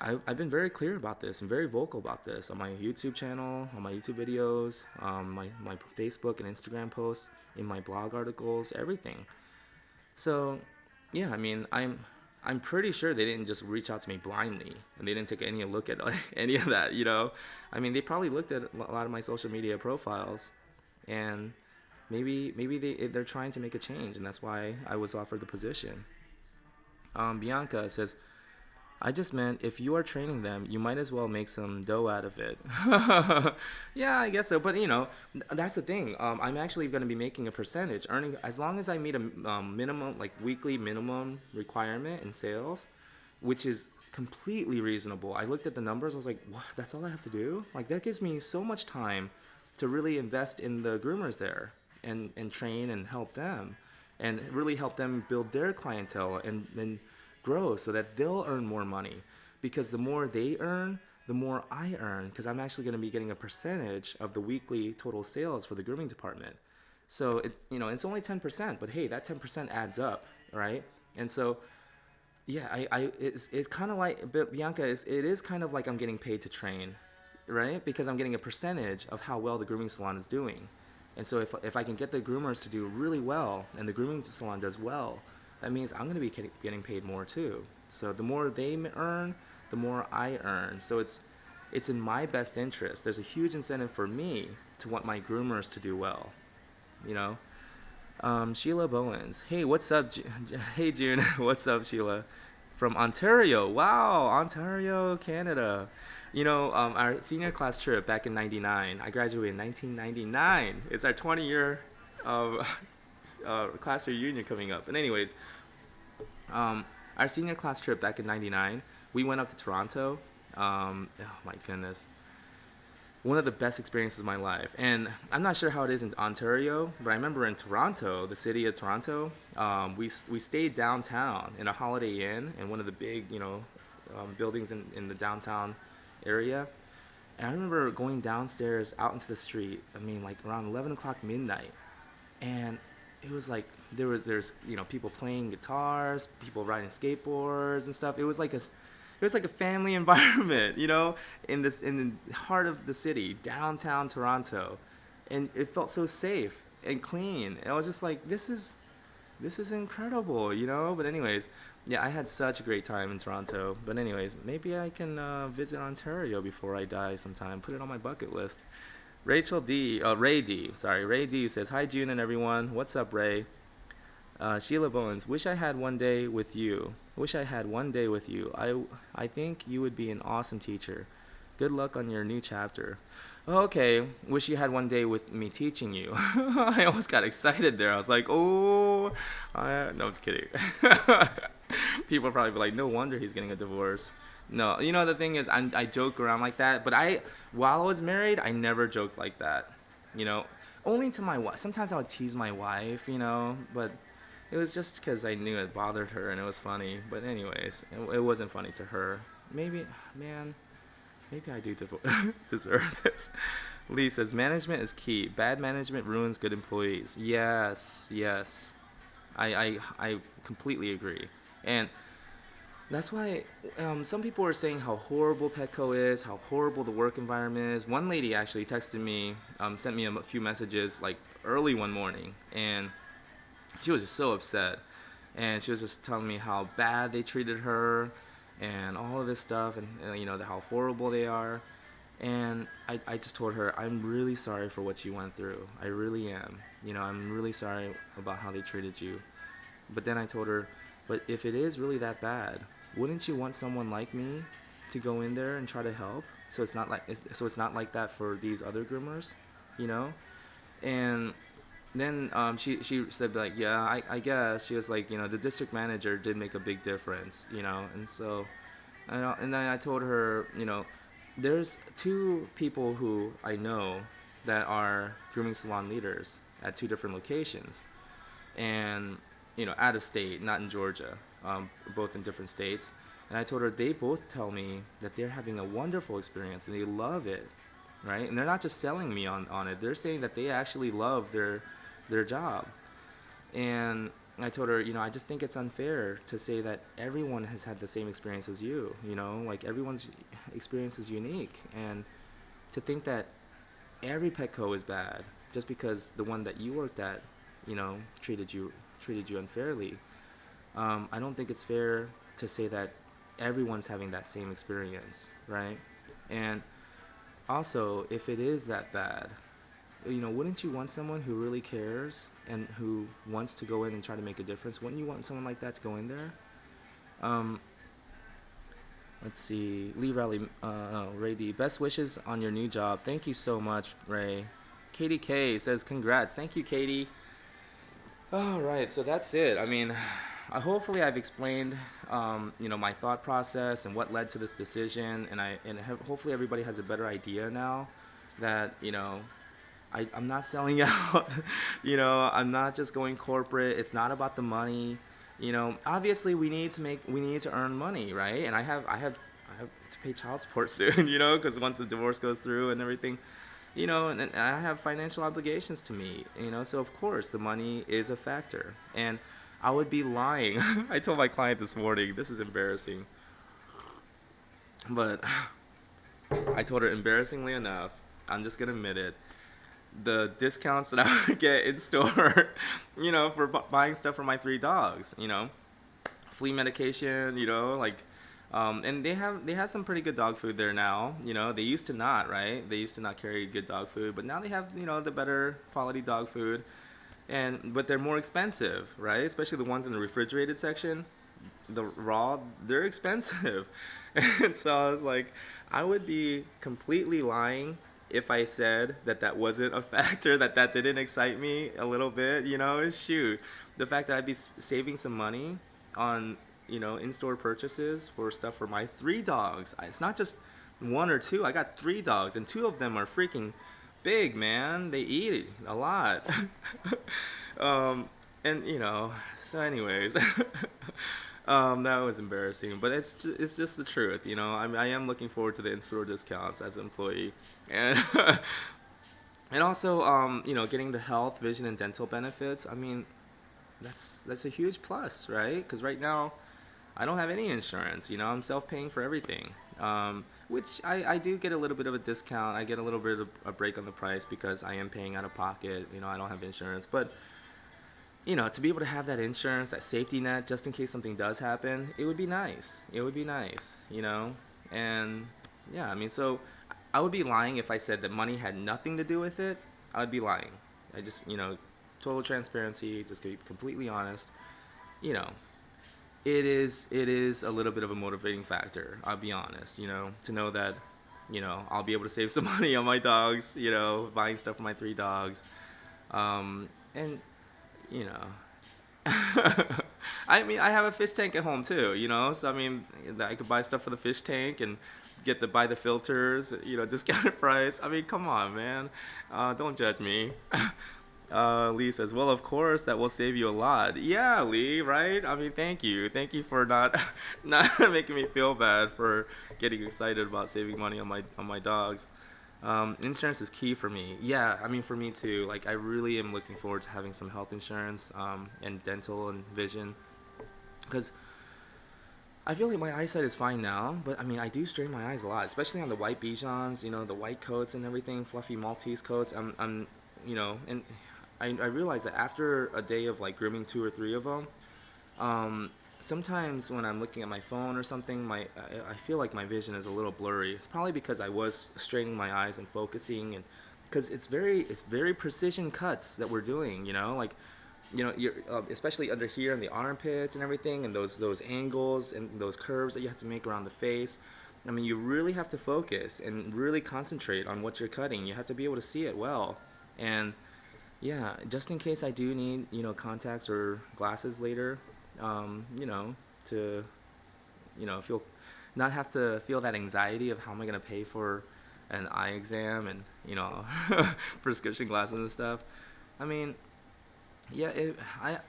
I've been very clear about this and very vocal about this on my YouTube channel, on my YouTube videos, my Facebook and Instagram posts, in my blog articles, everything. So, yeah, I mean, I'm pretty sure they didn't just reach out to me blindly, and they didn't take any look at any of that, I mean, they probably looked at a lot of my social media profiles, and maybe they're trying to make a change, and that's why I was offered the position. Bianca says, I just meant if you are training them, you might as well make some dough out of it. Yeah, I guess so. But that's the thing. I'm actually going to be making a percentage, earning as long as I meet a minimum, like weekly minimum requirement in sales, which is completely reasonable. I looked at the numbers. I was like, what? That's all I have to do? Like that gives me so much time to really invest in the groomers there and train and help them and really help them build their clientele and grow so that they'll earn more money, because the more they earn, the more I earn, because I'm actually going to be getting a percentage of the weekly total sales for the grooming department. So it's only 10%, but hey, that 10% adds up, right? And so yeah, it's kind of like, but Bianca, it is kind of like I'm getting paid to train, right? Because I'm getting a percentage of how well the grooming salon is doing. And so if I can get the groomers to do really well and the grooming salon does well, that means I'm going to be getting paid more too. So the more they earn, the more I earn. So it's in my best interest. There's a huge incentive for me to want my groomers to do well, you know? Sheila Bowens. Hey, what's up? Hey, June. What's up, Sheila? From Ontario. Wow, Ontario, Canada. Our senior class trip back in '99. I graduated in 1999. It's our 20-year class reunion coming up. But anyways, our senior class trip back in '99, we went up to Toronto. Oh my goodness, one of the best experiences of my life. And I'm not sure how it is in Ontario, but I remember in Toronto, the city of Toronto, we stayed downtown in a Holiday Inn in one of the big, buildings in the downtown area. And I remember going downstairs out into the street, I mean, like around 11 o'clock midnight. And it was like there's people playing guitars, people riding skateboards and stuff. It was like a family environment, in the heart of the city, downtown Toronto, and it felt so safe and clean. And I was just like, this is incredible, But anyways, yeah, I had such a great time in Toronto. But anyways, maybe I can visit Ontario before I die sometime. Put it on my bucket list. Ray D. Sorry, Ray D says, hi June and everyone. What's up, Ray? Sheila Bowens, wish I had one day with you. Wish I had one day with you. I think you would be an awesome teacher. Good luck on your new chapter. Okay, wish you had one day with me teaching you. I almost got excited there. I was like, no, I'm just kidding. People probably be like, no wonder he's getting a divorce. No, the thing is, I joke around like that, but while I was married, I never joked like that. Only to my wife. Sometimes I would tease my wife, but it was just because I knew it bothered her and it was funny. But anyways, it wasn't funny to her. Maybe I do deserve this. Lee says, management is key. Bad management ruins good employees. Yes. I completely agree. And that's why some people are saying how horrible Petco is, how horrible the work environment is. One lady actually texted me, sent me a few messages like early one morning, and she was just so upset. And she was just telling me how bad they treated her and all of this stuff, and how horrible they are. And I just told her, I'm really sorry for what you went through. I really am. I'm really sorry about how they treated you. But then I told her, but if it is really that bad, wouldn't you want someone like me to go in there and try to help? So it's not like that for these other groomers, And then she said, like, yeah, I guess. She was like, the district manager did make a big difference, And so, and then I told her, there's two people who I know that are grooming salon leaders at two different locations, and out of state, not in Georgia, both in different states. And I told her they both tell me that they're having a wonderful experience and they love it, right? And they're not just selling me on it. They're saying that they actually love their job. And I told her, I just think it's unfair to say that everyone has had the same experience as you, like everyone's experience is unique. And to think that every Petco is bad just because the one that you worked at, treated you unfairly. I don't think it's fair to say that everyone's having that same experience, right? And also, if it is that bad, wouldn't you want someone who really cares and who wants to go in and try to make a difference? Wouldn't you want someone like that to go in there? Let's see. Lee Riley, Ray D. Best wishes on your new job. Thank you so much, Ray. Katie K says congrats. Thank you, Katie. All right, so that's it. I mean, hopefully I've explained, my thought process and what led to this decision, and hopefully everybody has a better idea now that I'm not selling out. I'm not just going corporate. It's not about the money. Obviously we need to earn money, right? And I have to pay child support soon, because once the divorce goes through and everything, and I have financial obligations to meet, so of course the money is a factor. And I would be lying. I told my client this morning, this is embarrassing, but I told her, embarrassingly enough, I'm just gonna admit it, the discounts that I would get in store, for buying stuff for my 3 dogs, flea medication, and they have some pretty good dog food there now. They used to not, right? They used to not carry good dog food, but now they have the better quality dog food, but they're more expensive, right? Especially the ones in the refrigerated section, the raw, they're expensive. And so I was like, I would be completely lying if I said that wasn't a factor, that didn't excite me a little bit, shoot. The fact that I'd be saving some money on, in-store purchases for stuff for my 3 dogs. It's not just 1 or 2. I got 3 dogs, and 2 of them are freaking big, man. They eat a lot. And, so anyways, that was embarrassing, but it's just the truth, I am looking forward to the in-store discounts as an employee, and and also, getting the health, vision, and dental benefits. I mean, that's a huge plus, right? Because right now, I don't have any insurance. I'm self-paying for everything, which I do get a little bit of a discount. I get a little bit of a break on the price because I am paying out of pocket. I don't have insurance, but to be able to have that insurance, that safety net, just in case something does happen, it would be nice. It would be nice, and yeah, I mean, so I would be lying if I said that money had nothing to do with it. I would be lying. I just, total transparency, just to be completely honest, you know, it is a little bit of a motivating factor. I'll be honest, to know that, I'll be able to save some money on my dogs, buying stuff for my 3 dogs, and you know, I mean, I have a fish tank at home too, so I mean, I could buy stuff for the fish tank and buy the filters, discounted price. I mean, come on, man, don't judge me. Lee says, well, of course, that will save you a lot. Yeah, Lee, right? I mean, thank you for not not making me feel bad for getting excited about saving money on my dogs. Insurance is key for me. Yeah, I mean, for me too. Like, I really am looking forward to having some health insurance, and dental and vision, because I feel like my eyesight is fine now, but I mean, I do strain my eyes a lot, especially on the white Bijans, the white coats and everything, fluffy Maltese coats. And I realize that after a day of like grooming 2 or 3 of them, sometimes when I'm looking at my phone or something, I feel like my vision is a little blurry. It's probably because I was straining my eyes and focusing, and because it's very precision cuts that we're doing, like, you're especially under here in the armpits and everything, and those angles and those curves that you have to make around the face. I mean, you really have to focus and really concentrate on what you're cutting. You have to be able to see it well, and yeah, just in case I do need contacts or glasses later, to feel not have to feel that anxiety of how am I gonna pay for an eye exam and prescription glasses and stuff. I mean, yeah,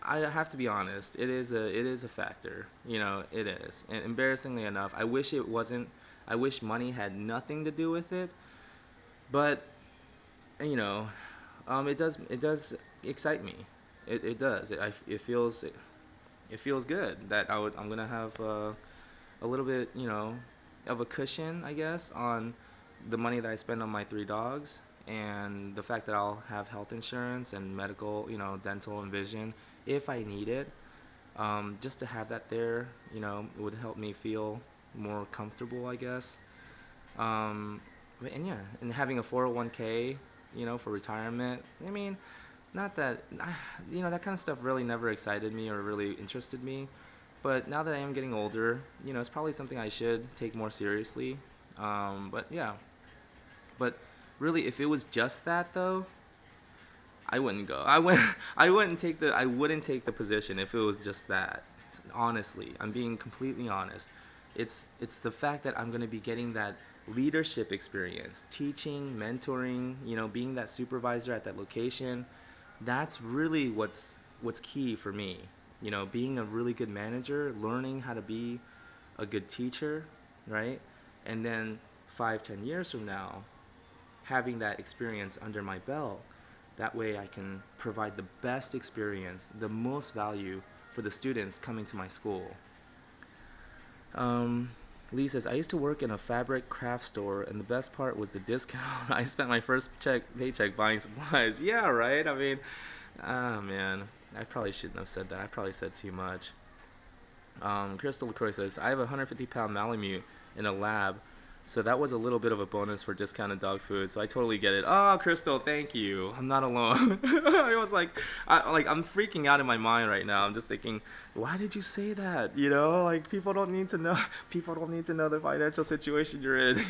I have to be honest. It is a factor. It is. And embarrassingly enough, I wish it wasn't. I wish money had nothing to do with it. But it does excite me. It does. It feels good that I'm gonna have a little bit of a cushion, I guess, on the money that I spend on my 3 dogs, and the fact that I'll have health insurance and medical, dental and vision if I need it. Just to have that there, would help me feel more comfortable, I guess. And yeah, and having a 401k, for retirement. I mean, not that, that kind of stuff really never excited me or really interested me. But now that I am getting older, it's probably something I should take more seriously. But yeah, but really, if it was just that though, I wouldn't go. I wouldn't take the position if it was just that. Honestly, I'm being completely honest. It's the fact that I'm going to be getting that leadership experience, teaching, mentoring, being that supervisor at that location. That's really what's key for me. Being a really good manager, learning how to be a good teacher, right? And then 5, 10 years from now, having that experience under my belt. That way I can provide the best experience, the most value for the students coming to my school. Lee says, I used to work in a fabric craft store, and the best part was the discount. I spent my first paycheck buying supplies. Yeah, right? I mean, man, I probably shouldn't have said that. I probably said too much. Crystal LaCroix says, I have a 150-pound Malamute in a lab, so that was a little bit of a bonus for discounted dog food. So I totally get it. Oh, Crystal, thank you. I'm not alone. I was I'm freaking out in my mind right now. I'm just thinking, why did you say that? People don't need to know. People don't need to know the financial situation you're in.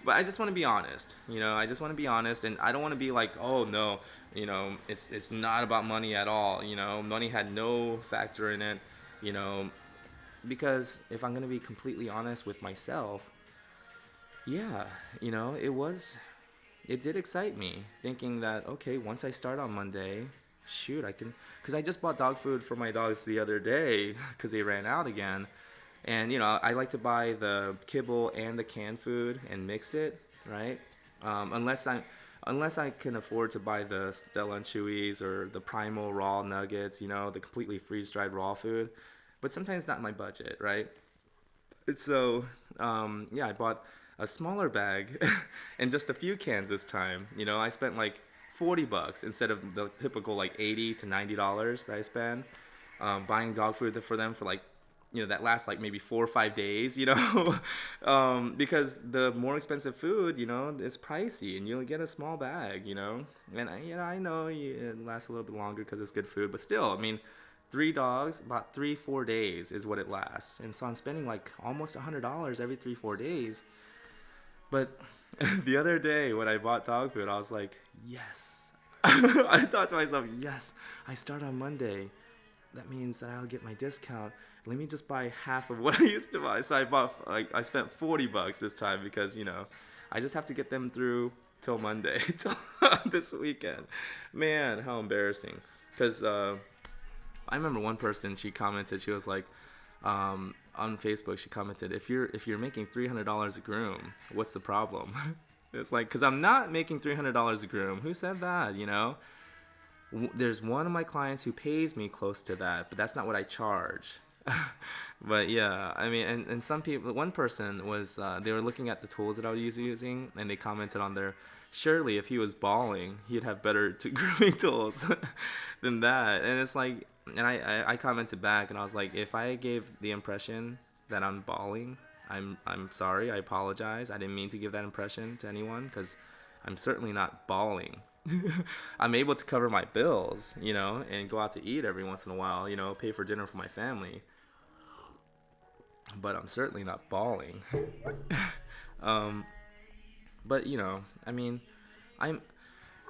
But I just want to be honest. I just want to be honest, and I don't want to be like, oh no, it's not about money at all. Money had no factor in it. Because if I'm gonna be completely honest with myself. Yeah, it did excite me, thinking that, okay, once I start on Monday, shoot, because I just bought dog food for my dogs the other day, because they ran out again, and, I like to buy the kibble and the canned food and mix it, right, unless I can afford to buy the Stella and Chewy's or the Primal Raw Nuggets, the completely freeze-dried raw food, but sometimes not in my budget, right, and so, I bought a smaller bag and just a few cans this time. I spent like $40 instead of the typical like $80 to $90 that I spend buying dog food for them for that lasts like maybe 4 or 5 days, because the more expensive food, is pricey and you'll get a small bag, and I know it lasts a little bit longer because it's good food, but still, I mean, 3 dogs, about 3-4 days is what it lasts. And so I'm spending like almost $100 every 3-4 days. But the other day when I bought dog food, I was like, yes. I thought to myself, yes, I start on Monday. That means that I'll get my discount. Let me just buy half of what I used to buy. So I spent $40 this time because, I just have to get them through till Monday, till this weekend. Man, how embarrassing. Because I remember one person, she commented, she was like, on Facebook, she commented, if you're making $300 a groom, what's the problem? It's like, because I'm not making $300 a groom. Who said that? There's one of my clients who pays me close to that, but that's not what I charge. But yeah, I mean, and some people, one person was, they were looking at the tools that I was using, and they commented on there, surely if he was balling, he'd have better grooming tools than that. And it's like, and I commented back, and I was like, if I gave the impression that I'm balling, I'm sorry, I apologize. I didn't mean to give that impression to anyone, because I'm certainly not balling. I'm able to cover my bills, and go out to eat every once in a while, pay for dinner for my family. But I'm certainly not balling. But, I mean,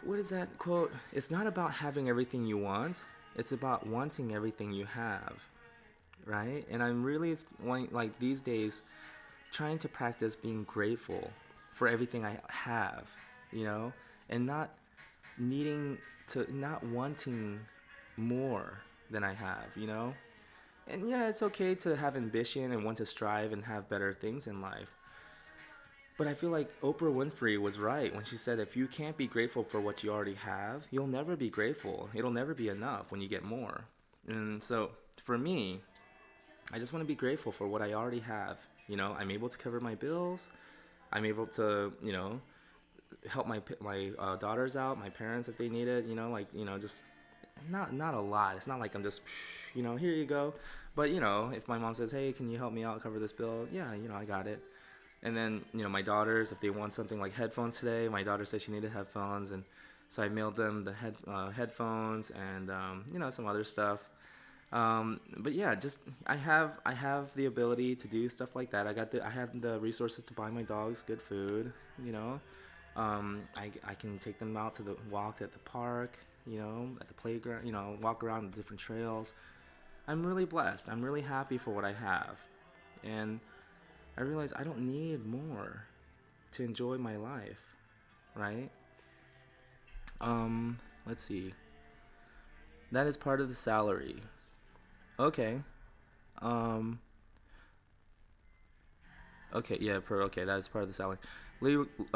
what is that quote? It's not about having everything you want. It's about wanting everything you have, right? And I'm really, like these days, trying to practice being grateful for everything I have, and not wanting more than I have, And yeah, it's okay to have ambition and want to strive and have better things in life. But I feel like Oprah Winfrey was right when she said if you can't be grateful for what you already have, you'll never be grateful. It'll never be enough when you get more. And so for me, I just want to be grateful for what I already have. I'm able to cover my bills. I'm able to, help my daughters out, my parents if they need it. Just not a lot. It's not like I'm just, here you go. But if my mom says, hey, can you help me out cover this bill? Yeah, I got it. And then, my daughters, if they want something like headphones today, my daughter said she needed headphones, and so I mailed them the headphones and, some other stuff. But yeah, just I have the ability to do stuff like that. I have the resources to buy my dogs good food, you know. I can take them out to the walk at the park, at the playground, walk around the different trails. I'm really blessed. I'm really happy for what I have. And I realize I don't need more to enjoy my life, right? Let's see. That is part of the salary. Okay. Um, okay, yeah, okay, that is part of the salary.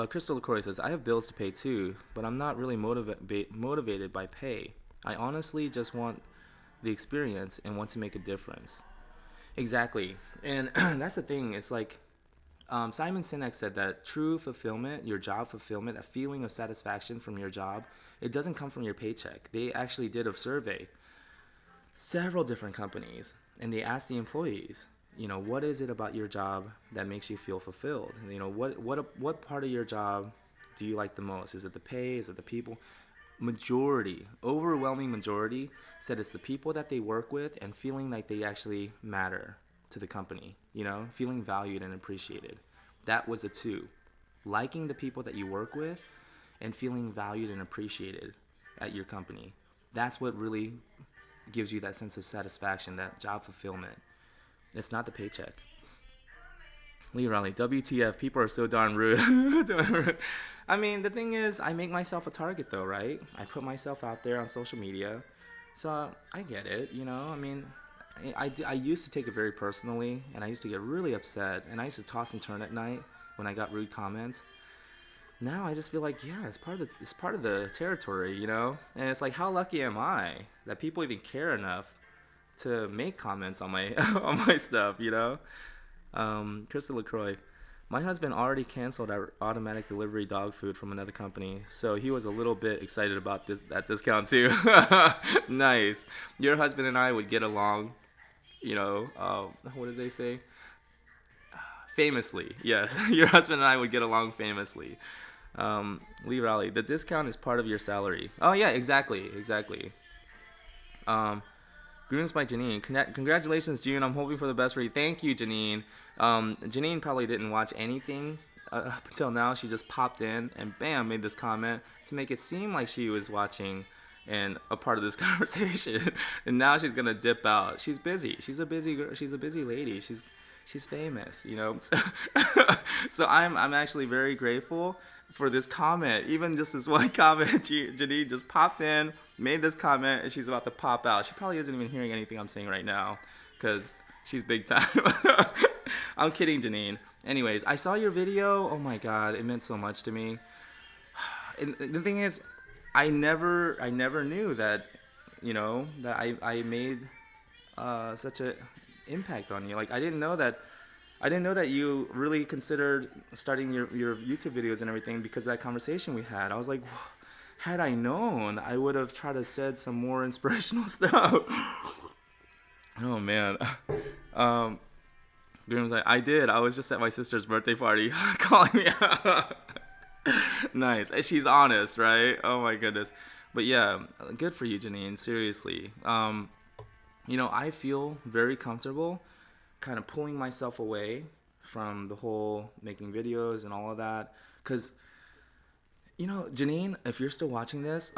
Crystal LaCroix says, I have bills to pay too, but I'm not really motivated by pay. I honestly just want the experience and want to make a difference. Exactly. And that's the thing. It's like Simon Sinek said that true fulfillment, your job fulfillment, that feeling of satisfaction from your job, it doesn't come from your paycheck. They actually did a survey, several different companies, and they asked the employees, what is it about your job that makes you feel fulfilled? What part of your job do you like the most? Is it the pay? Is it the people? Majority, overwhelming majority, said it's the people that they work with and feeling like they actually matter to the company, feeling valued and appreciated. That was a two. Liking the people that you work with and feeling valued and appreciated at your company. That's what really gives you that sense of satisfaction, that job fulfillment. It's not the paycheck. Lee Riley, WTF, people are so darn rude. I mean, the thing is, I make myself a target though, right? I put myself out there on social media. So I get it, I mean, I used to take it very personally, and I used to get really upset, and I used to toss and turn at night when I got rude comments. Now I just feel like, yeah, it's part of the territory, And it's like, how lucky am I that people even care enough to make comments on my on my stuff. Krista LaCroix. My husband already canceled our automatic delivery dog food from another company, so he was a little bit excited about that discount too. Nice. Your husband and I would get along, what does they say? Famously, yes. Your husband and I would get along famously. Lee Raleigh, the discount is part of your salary. Oh yeah, exactly. Um, Grooms by Janine. Congratulations, June. I'm hoping for the best for you. Thank you, Janine. Janine probably didn't watch anything up until now. She just popped in and bam, made this comment to make it seem like she was watching and a part of this conversation. And now she's gonna dip out. She's busy. She's a busy girl. She's a busy lady. She's famous, So I'm actually very grateful for this comment. Even just this one comment, Janine just popped in, made this comment, and she's about to pop out. She probably isn't even hearing anything I'm saying right now because she's big time. I'm kidding, Janine. Anyways, I saw your video. Oh my God, it meant so much to me. And the thing is, I never knew that, that I made such a impact on you. Like I didn't know that you really considered starting your YouTube videos and everything because of that conversation we had. I was like, had I known, I would have tried to said some more inspirational stuff. Oh man. Graham's like, I did. I was just at my sister's birthday party calling me out. Nice. And she's honest, right? Oh my goodness. But yeah, good for you, Janine. Seriously. I feel very comfortable kind of pulling myself away from the whole making videos and all of that. Because, Janine, if you're still watching this,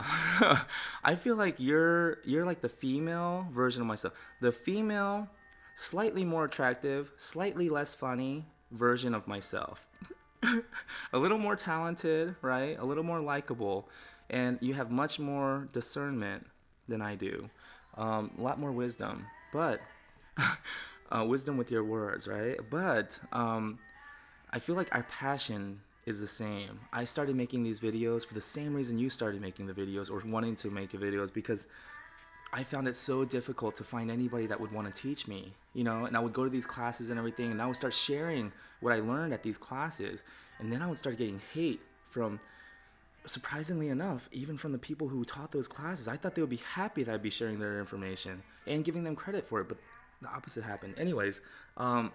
I feel like you're like the female version of myself. The female, slightly more attractive, slightly less funny version of myself. A little more talented, right? A little more likable. And you have much more discernment than I do. A lot more wisdom. But wisdom with your words, right? But I feel like our passion is the same. I started making these videos for the same reason you started making the videos or wanting to make videos, because I found it so difficult to find anybody that would want to teach me, and I would go to these classes and everything, and I would start sharing what I learned at these classes, and then I would start getting hate from, surprisingly enough, even from the people who taught those classes. I thought they would be happy that I'd be sharing their information and giving them credit for it, but the opposite happened. Anyways, but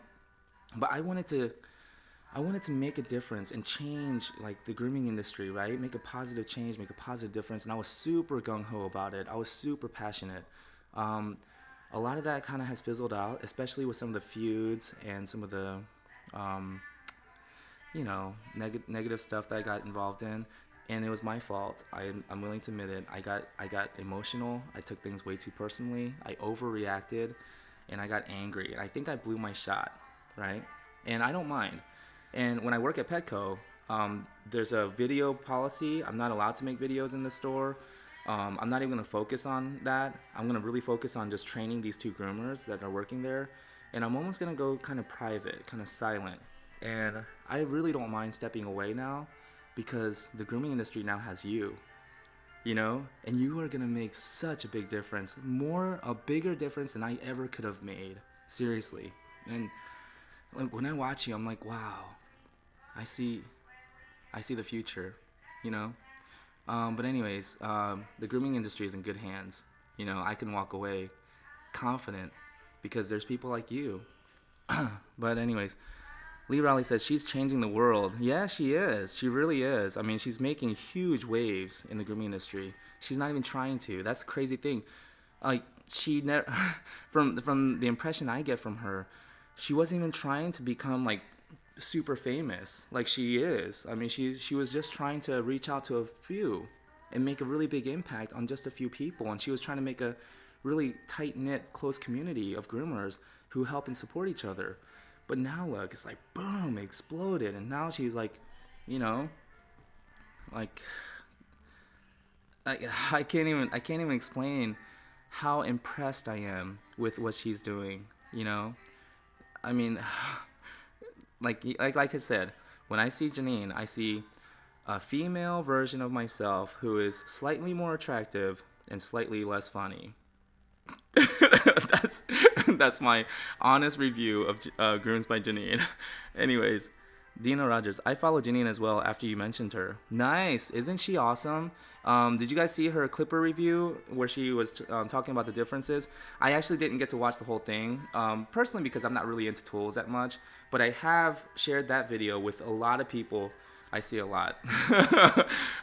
I wanted to make a difference and change like the grooming industry, right? Make a positive change, make a positive difference, and I was super gung ho about it. I was super passionate. a lot of that kind of has fizzled out, especially with some of the feuds and some of the, um, negative stuff that I got involved in. And it was my fault. I'm willing to admit it. I got emotional. I took things way too personally. I overreacted, and I got angry. And I think I blew my shot, right? And I don't mind. And when I work at Petco, there's a video policy. I'm not allowed to make videos in the store. I'm not even going to focus on that. I'm going to really focus on just training these two groomers that are working there. And I'm almost going to go kind of private, kind of silent. And I really don't mind stepping away now because the grooming industry now has you, and you are going to make such a big difference, a bigger difference than I ever could have made. Seriously. And like, when I watch you, I'm like, wow, I see the future, you know? But anyways, the grooming industry is in good hands. I can walk away confident because there's people like you. But anyways, Lee Raleigh says she's changing the world. Yeah, she is. She really is. I mean, she's making huge waves in the grooming industry. She's not even trying to. That's the crazy thing. Like, she never, from the impression I get from her, she wasn't even trying to become like super famous like she is. I mean, she was just trying to reach out to a few and make a really big impact on just a few people. And she was trying to make a really tight-knit, close community of groomers who help and support each other. But now look, it's like boom, it exploded, and now she's like, like I can't even explain how impressed I am with what she's doing. I mean, like I said, when I see Janine, I see a female version of myself who is slightly more attractive and slightly less funny. that's my honest review of Grooms by Janine. Anyways, Dina Rogers, I follow Janine as well after you mentioned her. Nice, isn't she awesome? Did you guys see her Clipper review where she was talking about the differences? I actually didn't get to watch the whole thing, personally because I'm not really into tools that much, but I have shared that video with a lot of people. I see a lot.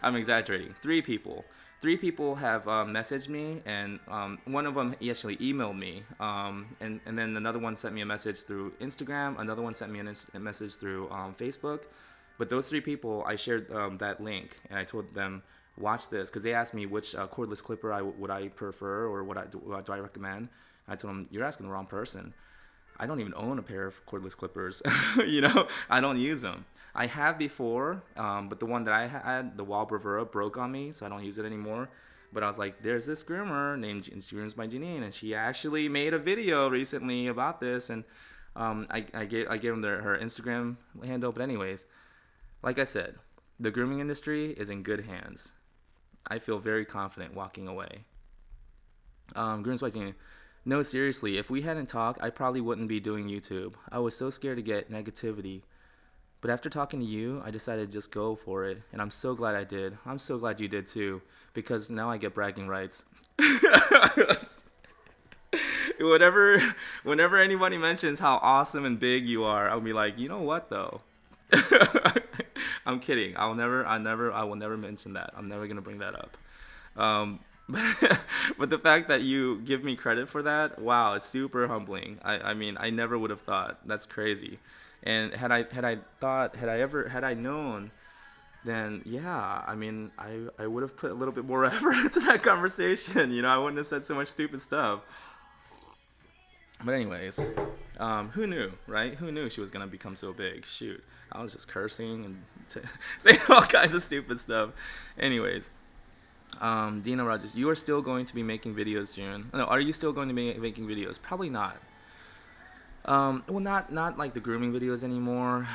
I'm exaggerating. 3 people. 3 people have messaged me, and one of them actually emailed me, and then another one sent me a message through Instagram, another one sent me a message through Facebook. But those 3 people, I shared that link, and I told them, watch this, because they asked me which cordless clipper would I prefer, or what do I recommend. I told them, you're asking the wrong person. I don't even own a pair of cordless clippers. I don't use them. I have before, but the one that I had, the Wall Bravura, broke on me, so I don't use it anymore. But I was like, there's this groomer named Grooms by Janine, and she actually made a video recently about this, and I gave them her Instagram handle. But anyways, like I said, the grooming industry is in good hands. I feel very confident walking away. Grooms by Janine. No, seriously, if we hadn't talked, I probably wouldn't be doing YouTube. I was so scared to get negativity. But after talking to you, I decided to just go for it. And I'm so glad I did. I'm so glad you did too. Because now I get bragging rights. Whenever anybody mentions how awesome and big you are, I'll be like, you know what though? I'm kidding. I will never mention that. I'm never going to bring that up. But the fact that you give me credit for that, wow, it's super humbling. I mean, I never would have thought. That's crazy. And had I known, then yeah, I mean, I would have put a little bit more effort into that conversation. I wouldn't have said so much stupid stuff. But anyways, who knew, right? Who knew she was gonna become so big? Shoot, I was just cursing and saying all kinds of stupid stuff. Anyways. Dina Rogers, you are still going to be making videos, June. No, are you still going to be making videos? Probably not. Well, not like the grooming videos anymore.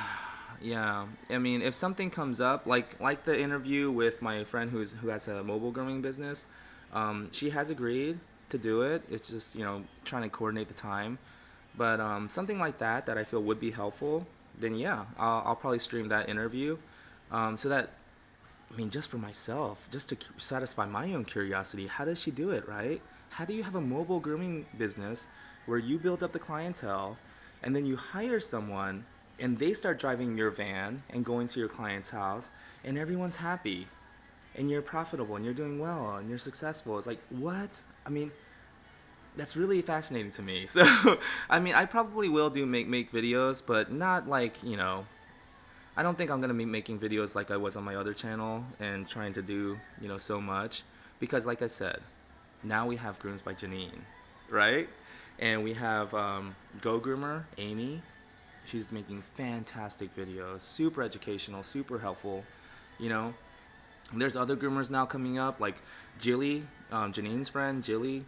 Yeah, I mean, if something comes up, like the interview with my friend who has a mobile grooming business, she has agreed to do it. It's just trying to coordinate the time. But something like that I feel would be helpful. Then yeah, I'll probably stream that interview, so that. I mean, just for myself, just to satisfy my own curiosity, how does she do it, right? How do you have a mobile grooming business where you build up the clientele and then you hire someone and they start driving your van and going to your client's house and everyone's happy and you're profitable and you're doing well and you're successful? It's like, what? I mean, that's really fascinating to me. So, I mean, I probably will do make videos, but not like, I don't think I'm gonna be making videos like I was on my other channel and trying to do, so much, because like I said, now we have Grooms by Janine, right? And we have Go Groomer Amy. She's making fantastic videos, super educational, super helpful. You know, there's other groomers now coming up, like Jilly, Janine's friend Jilly.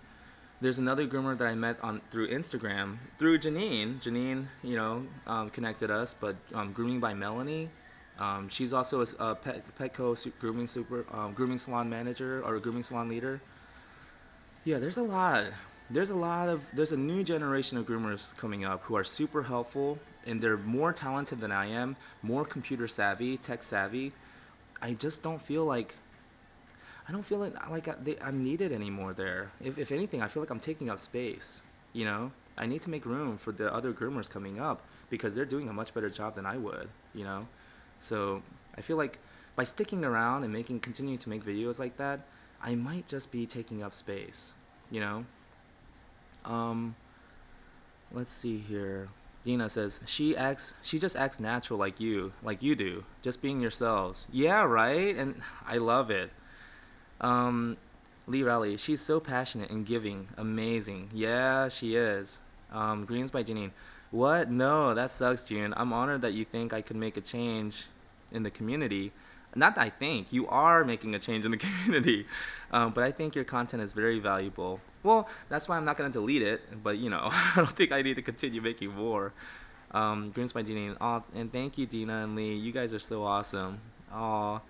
There's another groomer that I met on through Instagram through Janine. Janine, connected us, but Grooming by Melanie. She's also a Petco grooming salon manager or grooming salon leader. Yeah, there's a lot. There's a new generation of groomers coming up who are super helpful, and they're more talented than I am, more computer savvy, tech savvy. I just don't feel like I'm needed anymore there. If anything, I feel like I'm taking up space. I need to make room for the other groomers coming up because they're doing a much better job than I would. So I feel like by sticking around and continuing to make videos like that, I might just be taking up space. Let's see here. Dina says she just acts natural like you do, just being yourselves. Yeah, right. And I love it. Lee Raleigh, she's so passionate and giving. Amazing. Yeah, she is. Greens by Janine. What? No, that sucks, June. I'm honored that you think I could make a change in the community. Not that I think. You are making a change in the community. But I think your content is very valuable. Well, that's why I'm not going to delete it. But, I don't think I need to continue making more. Greens by Janine. Oh, and thank you, Dina and Lee. You guys are so awesome. Aw.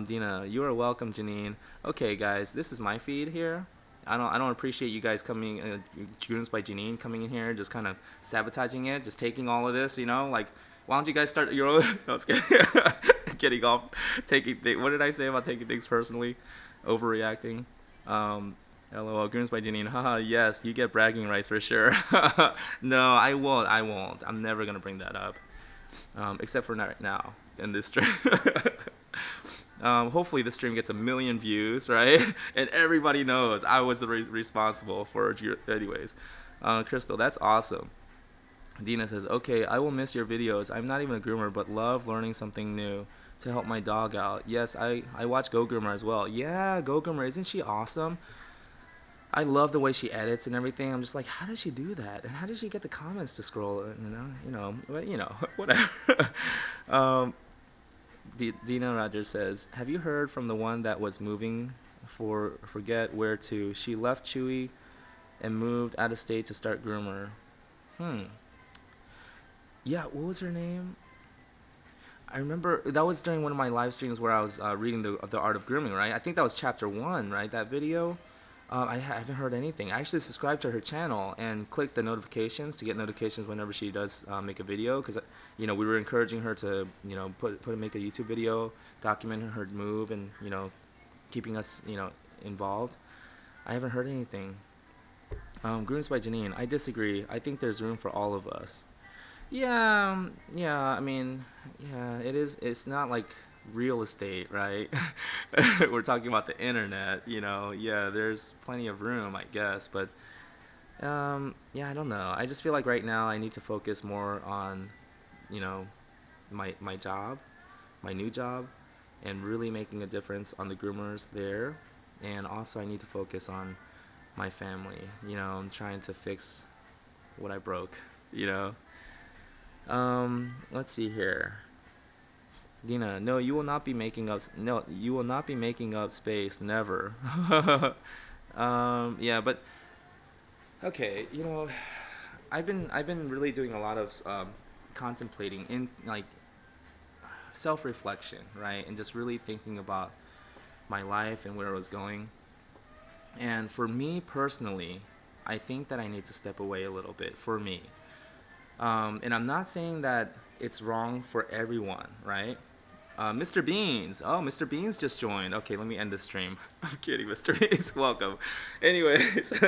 Dina, you are welcome, Janine. Okay, guys, this is my feed here. I don't appreciate you guys coming, Grooms by Janine coming in here, just kind of sabotaging it, just taking all of this, like, why don't you guys start your own? No, it's getting off, what did I say about taking things personally, overreacting? LOL, Grooms by Janine. Haha, yes, you get bragging rights for sure. No, I won't. I'm never gonna bring that up, except for right now in this stream. Hopefully the stream gets 1 million views, right? And everybody knows I was responsible for it. Anyways, Crystal, that's awesome. Dina says, okay, I will miss your videos. I'm not even a groomer, but love learning something new to help my dog out. Yes, I watch Go Groomer as well. Yeah, Go Groomer, isn't she awesome? I love the way she edits and everything. I'm just like, how does she do that? And how does she get the comments to scroll? Whatever. Dina Rogers says, have you heard from the one that was moving forget where to? She left Chewy and moved out of state to start groomer. Yeah, what was her name? I remember that was during one of my live streams where I was reading the Art of Grooming, right? I think that was chapter 1, right? That video. I haven't heard anything. I actually subscribed to her channel and clicked the notifications to get notifications whenever she does make a video, because we were encouraging her to make a YouTube video, document her move, and keeping us involved. I haven't heard anything. Grooms by Janine. I disagree. I think there's room for all of us. Yeah. I mean, yeah. It is. It's not like real estate, right? We're talking about the internet, yeah, there's plenty of room, I guess, but yeah, I don't know. I just feel like right now I need to focus more on my job, my new job, and really making a difference on the groomers there. And also I need to focus on my family. I'm trying to fix what I broke. Let's see here. Dina, no, you will not be making up. No, you will not be making up space. Never. Yeah, but okay. I've been really doing a lot of contemplating in like self-reflection, right, and just really thinking about my life and where I was going. And for me personally, I think that I need to step away a little bit for me. And I'm not saying that it's wrong for everyone, right? Mr. Beans. Oh, Mr. Beans just joined. Okay, let me end the stream. I'm kidding, Mr. Beans. Welcome. Anyways,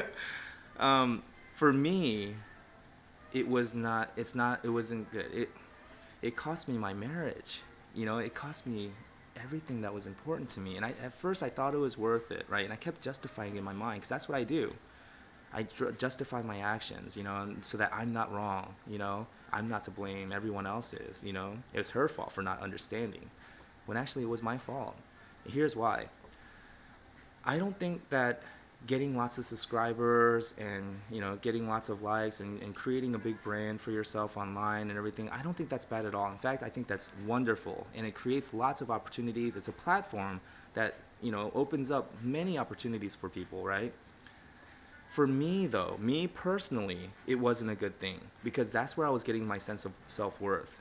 for me, it wasn't good. It cost me my marriage. It cost me everything that was important to me. And at first I thought it was worth it, right? And I kept justifying it in my mind, because that's what I do. justify my actions, and so that I'm not wrong, I'm not to blame, everyone else is, it was her fault for not understanding, when actually it was my fault. Here's why. I don't think that getting lots of subscribers and getting lots of likes and creating a big brand for yourself online and everything, I don't think that's bad at all. In fact, I think that's wonderful, and it creates lots of opportunities. It's a platform that opens up many opportunities for people, right? For me though, me personally, it wasn't a good thing, because that's where I was getting my sense of self-worth.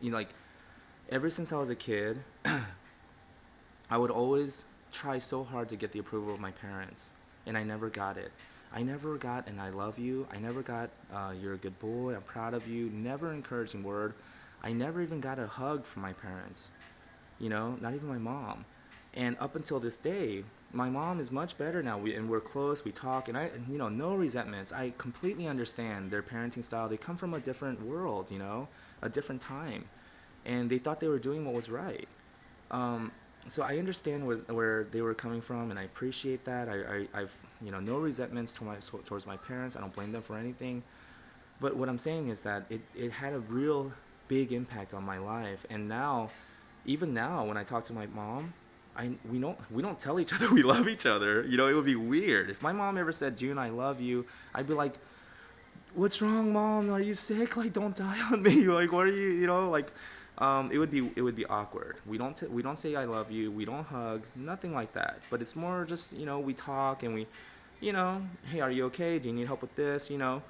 Like ever since I was a kid, I would always try so hard to get the approval of my parents, and I never got it. I never got an "I love you." I never got "you're a good boy, I'm proud of you." Never encouraging word. I never even got a hug from my parents. Not even my mom. And up until this day, my mom is much better now. We're close. We talk, and no resentments. I completely understand their parenting style. They come from a different world, a different time, and they thought they were doing what was right. So I understand where they were coming from, and I appreciate that. I've no resentments towards my parents. I don't blame them for anything. But what I'm saying is that it had a real big impact on my life. And now, even now, when I talk to my mom, we don't tell each other we love each other. It would be weird if my mom ever said, "June, I love you." I'd be like, "What's wrong, Mom? Are you sick? Like, don't die on me. Like, what are you? It would be awkward. We don't say "I love you." We don't hug. Nothing like that. But it's more just we talk and we, "Hey, are you okay? Do you need help with this?" And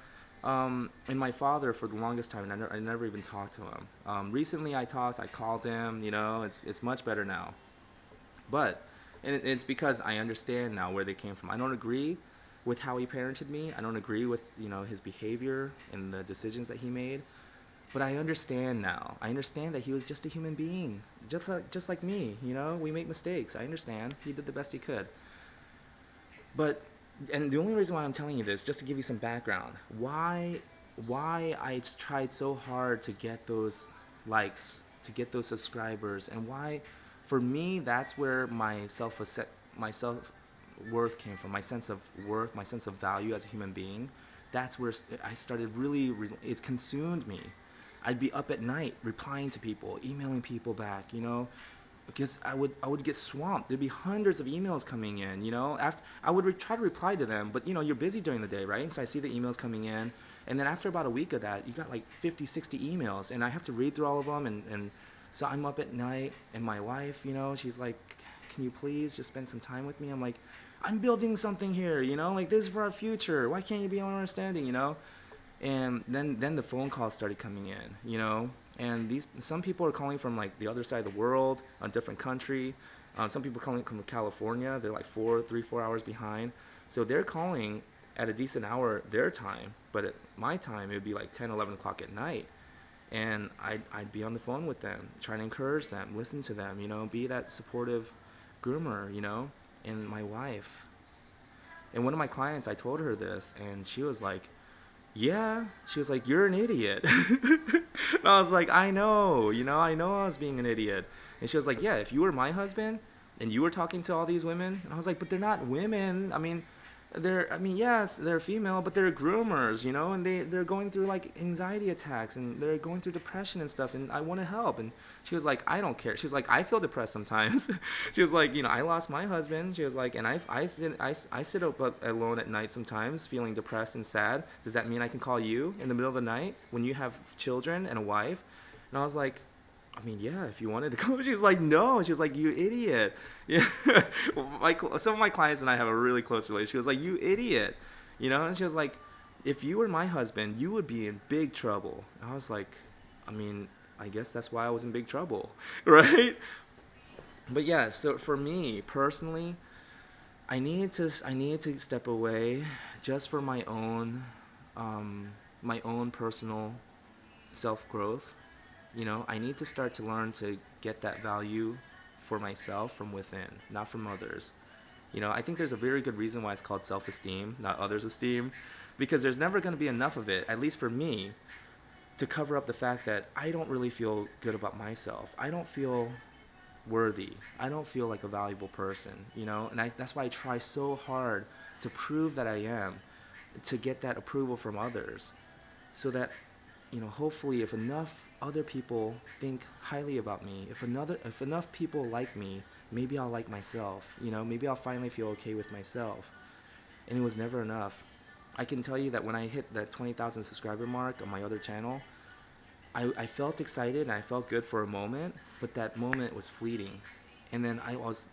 my father, for the longest time, I never even talked to him. Recently, I called him. It's much better now. But it's because I understand now where they came from. I don't agree with how he parented me. I don't agree with his behavior and the decisions that he made. But I understand now. I understand that he was just a human being, just like me. We make mistakes. I understand. He did the best he could. And the only reason why I'm telling you this, just to give you some background, why I tried so hard to get those likes, to get those subscribers, and why, for me, that's where my self-worth came from, my sense of worth, my sense of value as a human being. That's where I started it consumed me. I'd be up at night replying to people, emailing people back, because I would get swamped. There'd be hundreds of emails coming in, after I would try to reply to them, but you're busy during the day, right? So I see the emails coming in, and then after about a week of that, you got like 50, 60 emails, and I have to read through all of them, and so I'm up at night, and my wife, she's like, "Can you please just spend some time with me?" I'm like, "I'm building something here, like this is for our future. Why can't you be understanding, And then the phone calls started coming in, and some people are calling from like the other side of the world, a different country. Some people calling from California. They're like 3-4 hours behind. So they're calling at a decent hour their time, but at my time it would be like 10, 11 o'clock at night. And I'd be on the phone with them, trying to encourage them, listen to them, be that supportive groomer, and my wife. And one of my clients, I told her this, and she was like, "Yeah." She was like, "You're an idiot." And I was like, I know I was being an idiot. And she was like, "Yeah, if you were my husband and you were talking to all these women," and I was like, "But they're not women. Yes, they're female, but they're groomers, and they're going through like anxiety attacks, and they're going through depression and stuff, and I want to help." And she was like, "I don't care." She's like, "I feel depressed sometimes." She was like, "I lost my husband." She was like, "And I sit up alone at night sometimes, feeling depressed and sad. Does that mean I can call you in the middle of the night when you have children and a wife?" And I was like, "Yeah, if you wanted to go." She's like, "No." She's like, "You idiot." Yeah. Like some of my clients and I have a really close relationship. She was like, "You idiot." And she was like, "If you were my husband, you would be in big trouble." And I was like, I guess that's why I was in big trouble, right? But yeah, so for me personally, I needed to step away just for my own personal self-growth. I need to start to learn to get that value for myself from within, not from others. I think there's a very good reason why it's called self-esteem, not others' esteem, because there's never going to be enough of it, at least for me, to cover up the fact that I don't really feel good about myself. I don't feel worthy. I don't feel like a valuable person, and that's why I try so hard to prove that I am. to get that approval from others, so that, hopefully if enough other people think highly about me, if enough people like me, maybe I'll like myself, maybe I'll finally feel okay with myself. And it was never enough. I can tell you that when I hit that 20,000 subscriber mark on my other channel, I felt excited and I felt good for a moment, but that moment was fleeting. And then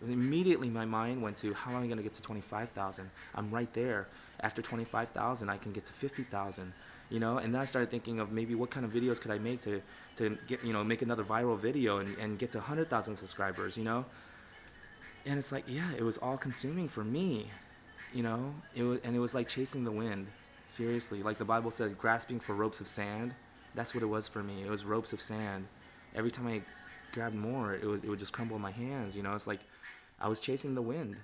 immediately my mind went to, how am I going to get to 25,000? I'm right there. After 25,000, I can get to 50,000, and then I started thinking of maybe what kind of videos could I make to get, make another viral video and get to 100,000 subscribers, And it's like, yeah, it was all consuming for me, it was like chasing the wind. Seriously, like the Bible said, grasping for ropes of sand. That's what it was for me. It was ropes of sand. Every time I grabbed more, it would just crumble in my hands. It's like I was chasing the wind,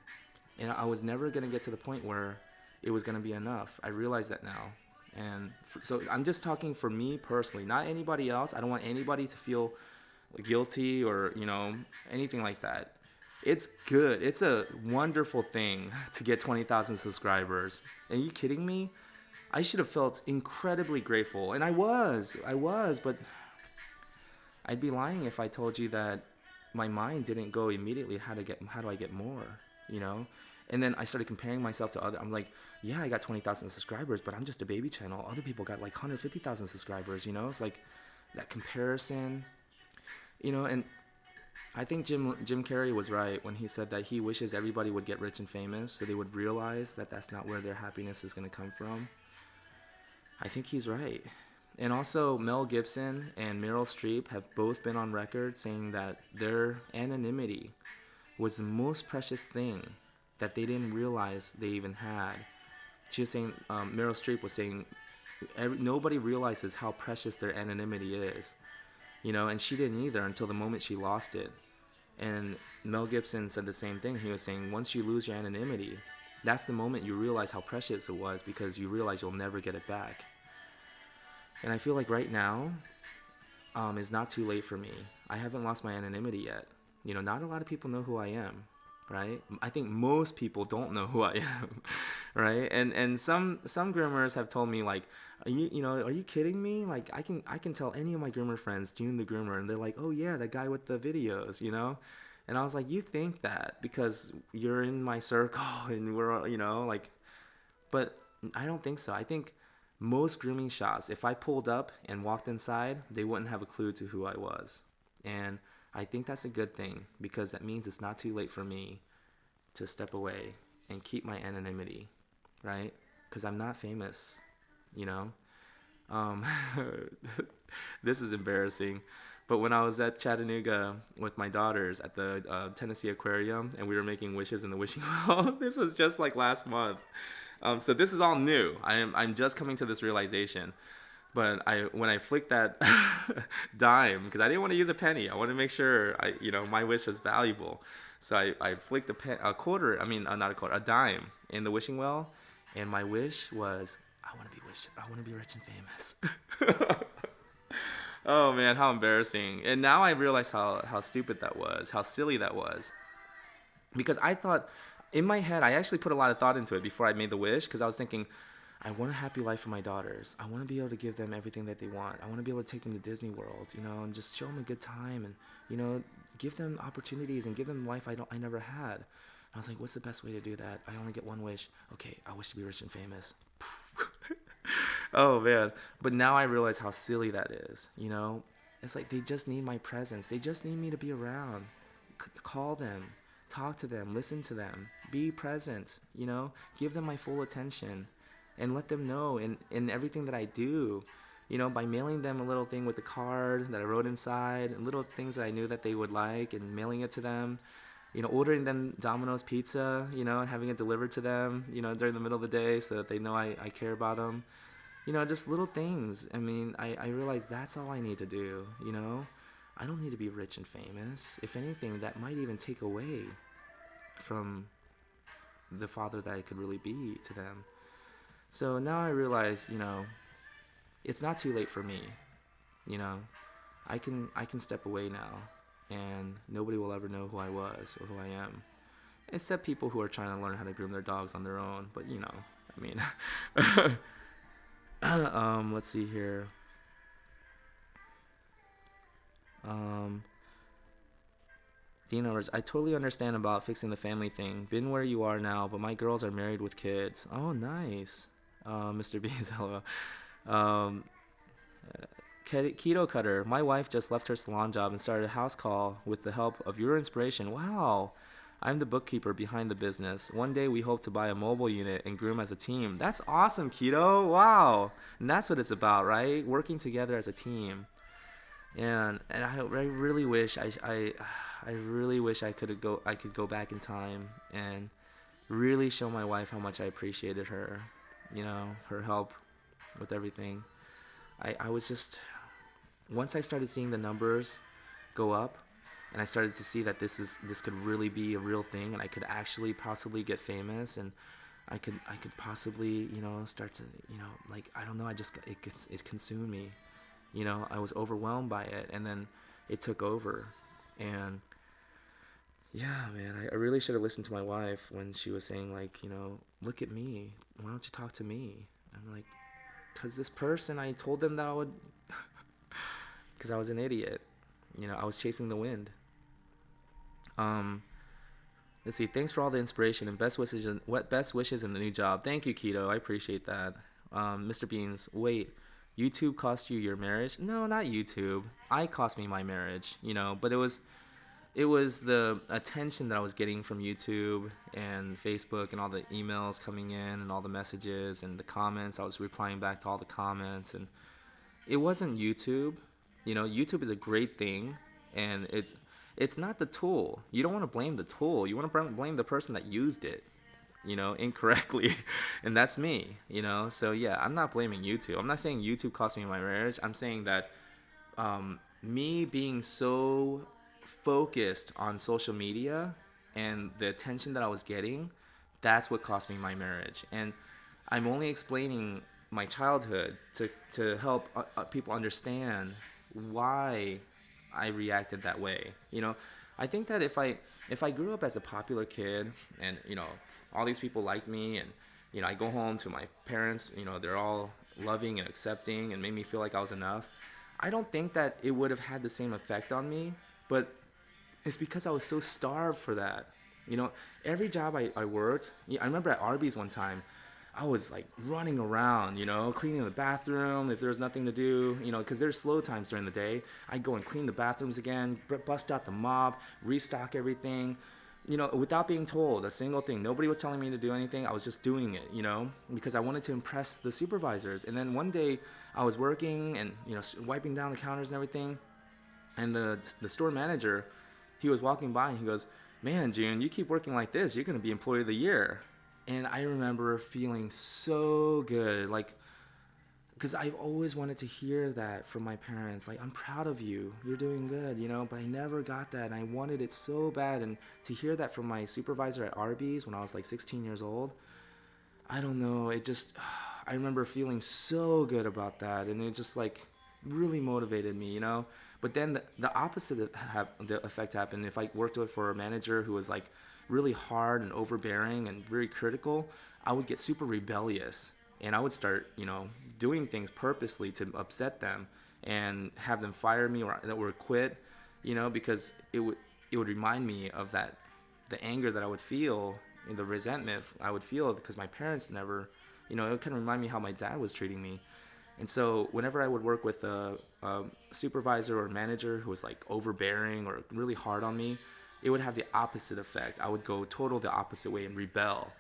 and I was never gonna get to the point where it was gonna be enough. I realize that now, and so I'm just talking for me personally, not anybody else. I don't want anybody to feel guilty or anything like that. It's good. It's a wonderful thing to get 20,000 subscribers. Are you kidding me? I should have felt incredibly grateful, and I was, but I'd be lying if I told you that my mind didn't go immediately, how do I get more, And then I started comparing myself to other. I'm like, yeah, I got 20,000 subscribers, but I'm just a baby channel. Other people got like 150,000 subscribers, It's like that comparison, and I think Jim Carrey was right when he said that he wishes everybody would get rich and famous so they would realize that that's not where their happiness is going to come from. I think he's right. And also, Mel Gibson and Meryl Streep have both been on record saying that their anonymity was the most precious thing that they didn't realize they even had. She was saying, Meryl Streep was saying, nobody realizes how precious their anonymity is, and she didn't either until the moment she lost it. And Mel Gibson said the same thing. He was saying, once you lose your anonymity, that's the moment you realize how precious it was, because you realize you'll never get it back. And I feel like right now is not too late for me. I haven't lost my anonymity yet. Not a lot of people know who I am, right? I think most people don't know who I am, right? And some groomers have told me, like, are you kidding me? Like, I can tell any of my groomer friends, June the groomer, and they're like, oh yeah, the guy with the videos, And I was like, you think that because you're in my circle and we're, like, but I don't think so. I think most grooming shops, if I pulled up and walked inside, they wouldn't have a clue to who I was. And I think that's a good thing, because that means it's not too late for me to step away and keep my anonymity, right? Because I'm not famous, This is embarrassing. But when I was at Chattanooga with my daughters at the Tennessee Aquarium, and we were making wishes in the wishing well, this was just like last month. So this is all new. I'm just coming to this realization. But when I flicked that dime, because I didn't want to use a penny, I wanted to make sure my wish was valuable. So I flicked a dime in the wishing well, and my wish was, I want to be rich and famous. Oh man, how embarrassing! And now I realize how stupid that was, how silly that was, because I thought, in my head, I actually put a lot of thought into it before I made the wish, because I was thinking, I want a happy life for my daughters. I want to be able to give them everything that they want. I want to be able to take them to Disney World, and just show them a good time, and give them opportunities and give them life I never had. And I was like, what's the best way to do that? I only get one wish. Okay, I wish to be rich and famous. Oh man, but now I realize how silly that is. It's like they just need my presence. They just need me to be around. Call them. Talk to them, listen to them, be present, give them my full attention, and let them know in everything that I do, by mailing them a little thing with a card that I wrote inside, and little things that I knew that they would like, and mailing it to them, ordering them Domino's pizza, and having it delivered to them, during the middle of the day, so that they know I care about them, just little things. I mean, I realize that's all I need to do, I don't need to be rich and famous. If anything, that might even take away from the father that I could really be to them. So now I realize, it's not too late for me. I can step away now, and nobody will ever know who I was or who I am, except people who are trying to learn how to groom their dogs on their own. But I mean, let's see here. Dina, I totally understand about fixing the family thing. Been where you are now, but my girls are married with kids. Oh, nice. Mr. B's, hello. Um, Keto Cutter. My wife just left her salon job and started a house call with the help of your inspiration. Wow. I'm the bookkeeper behind the business. One day we hope to buy a mobile unit and groom as a team. That's awesome, Keto. Wow. And that's what it's about, right? Working together as a team. And I really wish I really wish I could go back in time and really show my wife how much I appreciated her, her help with everything. I was just, once I started seeing the numbers go up, and I started to see that this could really be a real thing, and I could actually possibly get famous, and I could possibly start to like, I don't know, it consumed me. I was overwhelmed by it, and then it took over. And yeah, man, I really should have listened to my wife when she was saying, like, look at me, why don't you talk to me? I'm like, because this person, I told them that I would, because I was an idiot. I was chasing the wind. Let's see. Thanks for all the inspiration and best wishes. Best wishes in the new job. Thank you, Keto. I appreciate that. Mr. Beans. Wait, YouTube cost you your marriage? No, not YouTube. I cost me my marriage. But it was the attention that I was getting from YouTube and Facebook and all the emails coming in and all the messages and the comments. I was replying back to all the comments, and it wasn't YouTube. YouTube is a great thing, and it's not the tool. You don't want to blame the tool. You want to blame the person that used it, incorrectly. And that's me, So yeah, I'm not blaming YouTube. I'm not saying YouTube cost me my marriage. I'm saying that me being so focused on social media and the attention that I was getting, that's what cost me my marriage. And I'm only explaining my childhood to help people understand why I reacted that way. I think that if I grew up as a popular kid, and all these people like me, and I go home to my parents, they're all loving and accepting and made me feel like I was enough, I don't think that it would have had the same effect on me. But it's because I was so starved for that. Every job I worked, I remember at Arby's one time, I was like running around, cleaning the bathroom if there was nothing to do, because there's slow times during the day. I'd go and clean the bathrooms again, bust out the mop, restock everything, without being told a single thing. Nobody was telling me to do anything. I was just doing it, because I wanted to impress the supervisors. And then one day I was working and, wiping down the counters and everything. And the store manager, he was walking by and he goes, "Man, June, you keep working like this, you're going to be employee of the year." And I remember feeling so good, like, because I've always wanted to hear that from my parents. Like, I'm proud of you, you're doing good, but I never got that. And I wanted it so bad. And to hear that from my supervisor at Arby's when I was like 16 years old, I don't know, I remember feeling so good about that. And it just like really motivated me, But then the opposite the effect happened. If I worked for a manager who was like really hard and overbearing and very critical, I would get super rebellious, and I would start, doing things purposely to upset them and have them fire me or quit, because it would remind me of the anger that I would feel and the resentment I would feel because my parents never, it would kind of remind me how my dad was treating me. And so whenever I would work with a supervisor or manager who was like overbearing or really hard on me, it would have the opposite effect. I would go total the opposite way and rebel.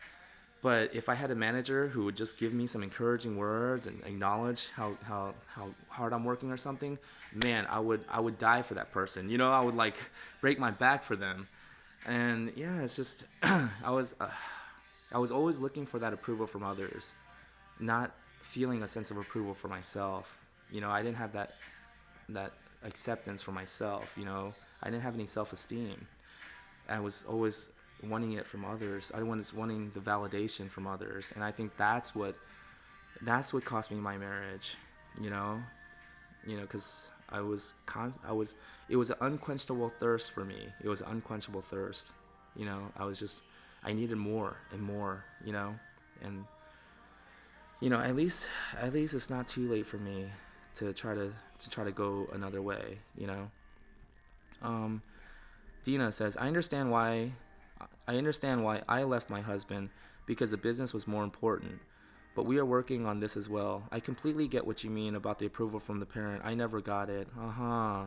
But if I had a manager who would just give me some encouraging words and acknowledge how hard I'm working or something, man, I would die for that person. I would like break my back for them. And yeah, it's just I was always looking for that approval from others, not feeling a sense of approval for myself. I didn't have that acceptance for myself. I didn't have any self-esteem. I was always wanting it from others. I was wanting the validation from others, and I think that's what cost me my marriage. Because it was an unquenchable thirst for me. It was an unquenchable thirst. I needed more and more. And at least it's not too late for me to try to go another way. Um, Dina says, I understand why I left my husband because the business was more important. But we are working on this as well. I completely get what you mean about the approval from the parent. I never got it. Uh-huh.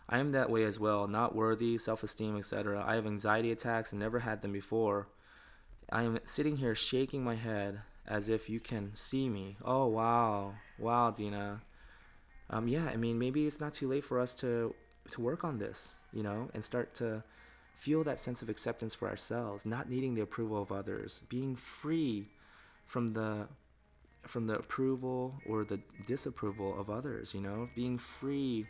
I am that way as well. Not worthy, self-esteem, etc. I have anxiety attacks and never had them before. I am sitting here shaking my head as if you can see me. Oh, wow. Wow, Dina. Yeah, I mean, maybe it's not too late for us to work on this, and start to feel that sense of acceptance for ourselves, not needing the approval of others, being free from the approval or the disapproval of others, being free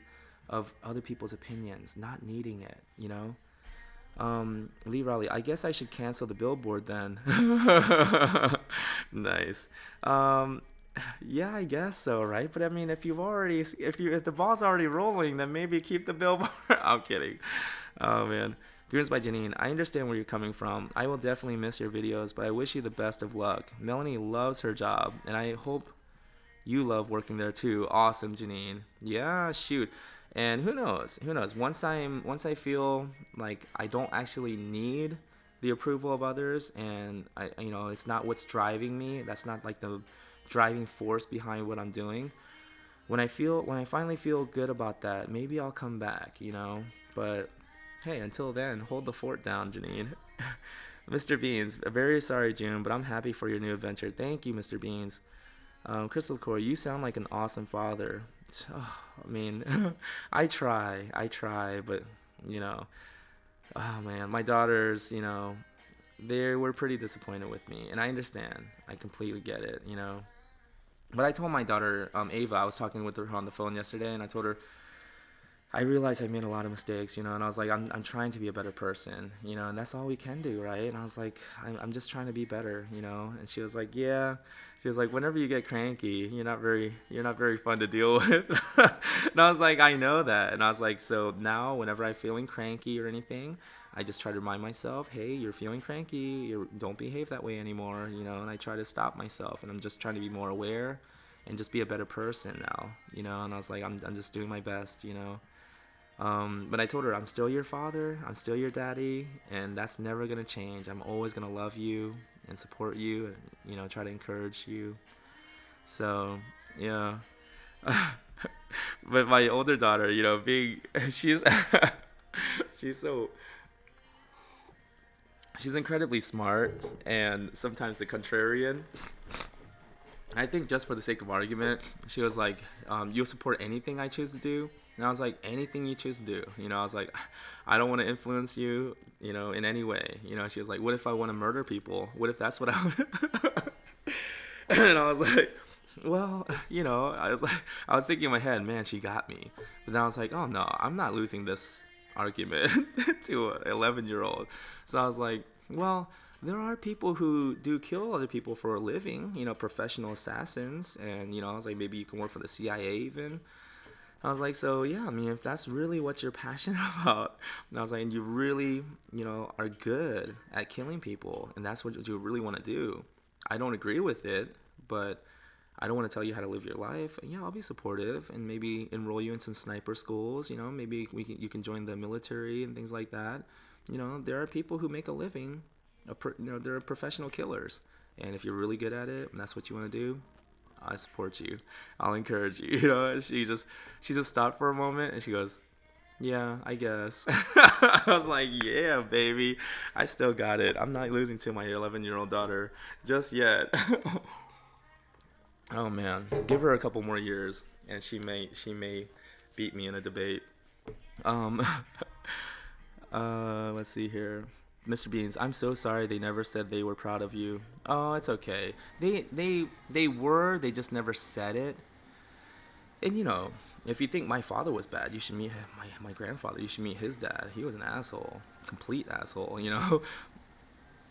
of other people's opinions, not needing it. Lee Riley, I guess I should cancel the billboard then. Nice. Yeah, I guess so, right? But I mean, if the ball's already rolling, then maybe keep the billboard. I'm kidding. Oh man. Greetings by Janine. I understand where you're coming from. I will definitely miss your videos, but I wish you the best of luck. Melanie loves her job, and I hope you love working there too. Awesome, Janine. Yeah, shoot. And who knows? Who knows? Once I feel like I don't actually need the approval of others, and it's not what's driving me. That's not like the driving force behind what I'm doing. When I finally feel good about that, maybe I'll come back. But hey, until then, hold the fort down, Janine. Mr. Beans, very sorry, June, but I'm happy for your new adventure. Thank you, Mr. Beans. Crystal Core, you sound like an awesome father. Oh, I mean, I try, but oh man, my daughters, they were pretty disappointed with me, and I understand. I completely get it. But I told my daughter, Ava, I was talking with her on the phone yesterday, and I told her, I realized I made a lot of mistakes, and I was like, I'm trying to be a better person, and that's all we can do, right? And I was like, I'm just trying to be better, and she was like, yeah. She was like, whenever you get cranky, you're not very fun to deal with. And I was like, I know that. And I was like, so now whenever I'm feeling cranky or anything, I just try to remind myself, hey, you're feeling cranky, don't behave that way anymore, and I try to stop myself, and I'm just trying to be more aware and just be a better person now, and I was like, I'm just doing my best. But I told her, I'm still your father, I'm still your daddy, and that's never going to change. I'm always going to love you and support you and, try to encourage you. So, yeah. But my older daughter, she's, she's incredibly smart and sometimes the contrarian. I think just for the sake of argument, she was like, you'll support anything I choose to do? And I was like, anything you choose to do. I was like, I don't want to influence you, in any way. She was like, what if I want to murder people? What if that's what I want? And I was like, well, I was thinking in my head, man, she got me. But then I was like, oh no, I'm not losing this argument to an 11-year-old. So I was like, well, there are people who do kill other people for a living, professional assassins. And, I was like, maybe you can work for the CIA even. I was like, so yeah, I mean, if that's really what you're passionate about, and I was like, and you really, are good at killing people, and that's what you really want to do. I don't agree with it, but I don't want to tell you how to live your life. And yeah, I'll be supportive and maybe enroll you in some sniper schools. Maybe you can join the military and things like that. There are people who make a living. They're professional killers, and if you're really good at it, and that's what you want to do, I support you. I'll encourage you. She just stopped for a moment and she goes, yeah, I guess. I was like, yeah, baby, I still got it. I'm not losing to my 11-year-old daughter just yet. Oh man, give her a couple more years and she may beat me in a debate. Um, let's see here. Mr. Beans, I'm so sorry they never said they were proud of you. Oh, it's okay. They just never said it. And if you think my father was bad, you should meet my grandfather. You should meet his dad. He was an asshole, complete asshole.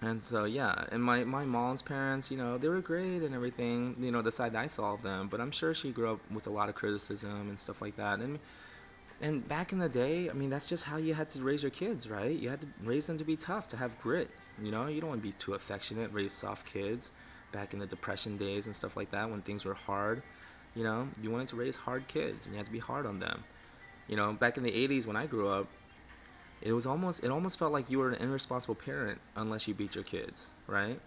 And so yeah, and my mom's parents, they were great and everything. The side I saw of them, but I'm sure she grew up with a lot of criticism and stuff like that. And back in the day, I mean, that's just how you had to raise your kids, right? You had to raise them to be tough, to have grit. You don't want to be too affectionate, raise soft kids. back in the depression days and stuff like that, when things were hard. You wanted to raise hard kids, and you had to be hard on them. Back in the 80s when I grew up, it almost felt like you were an irresponsible parent unless you beat your kids, right?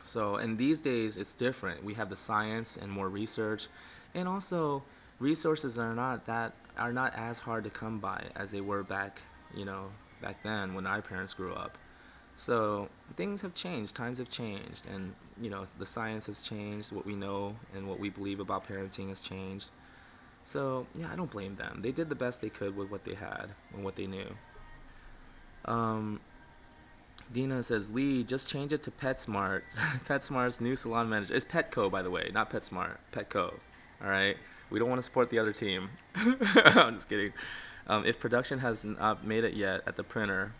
So, and these days it's different. We have the science and more research, and also resources are not as hard to come by as they were back then when our parents grew up. So things have changed, times have changed, and the science has changed. What we know and what we believe about parenting has changed. So yeah, I don't blame them. They did the best they could with what they had and what they knew. Dina says, Lee, just change it to PetSmart. PetSmart's new salon manager. It's Petco, by the way, not PetSmart. Petco. All right? We don't want to support the other team. I'm just kidding. If production has not made it yet at the printer.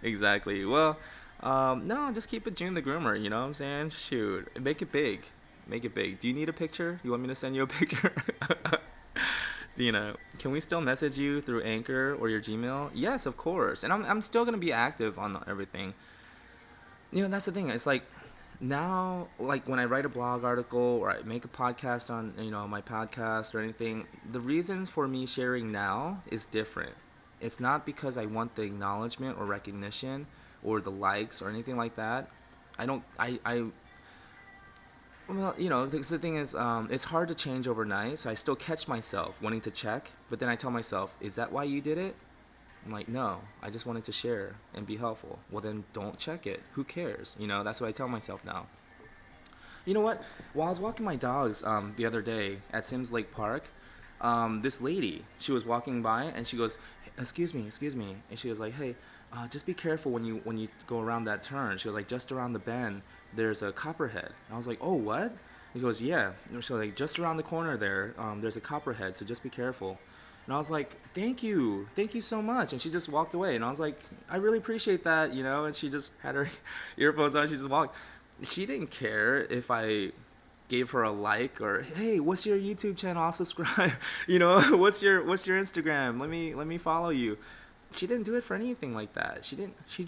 Exactly. Well, no, just keep it June the Groomer. You know what I'm saying? Shoot. Make it big. Make it big. Do you need a picture? You want me to send you a picture? Dina, can we still message you through Anchor or your Gmail? Yes, of course. And I'm still going to be active on everything. That's the thing. It's like now, like when I write a blog article or I make a podcast on, my podcast or anything, the reasons for me sharing now is different. It's not because I want the acknowledgement or recognition or the likes or anything like that. Well, the thing is, it's hard to change overnight, so I still catch myself wanting to check, but then I tell myself, is that why you did it? I'm like, no, I just wanted to share and be helpful. Well, then don't check it. Who cares? That's what I tell myself now. You know what? While I was walking my dogs the other day at Sims Lake Park, this lady, she was walking by, and she goes, excuse me, and she was like, hey, just be careful when you go around that turn. She was like, just around the bend, there's a copperhead. And I was like, oh, what? He goes, yeah. And she was like, just around the corner there, there's a copperhead, so just be careful. And I was like, thank you so much. And she just walked away. And I was like, I really appreciate that, and she just had her earphones on. She just walked. She didn't care if I gave her a like or, hey, what's your YouTube channel? I'll subscribe. What's your Instagram? Let me follow you. She didn't do it for anything like that. She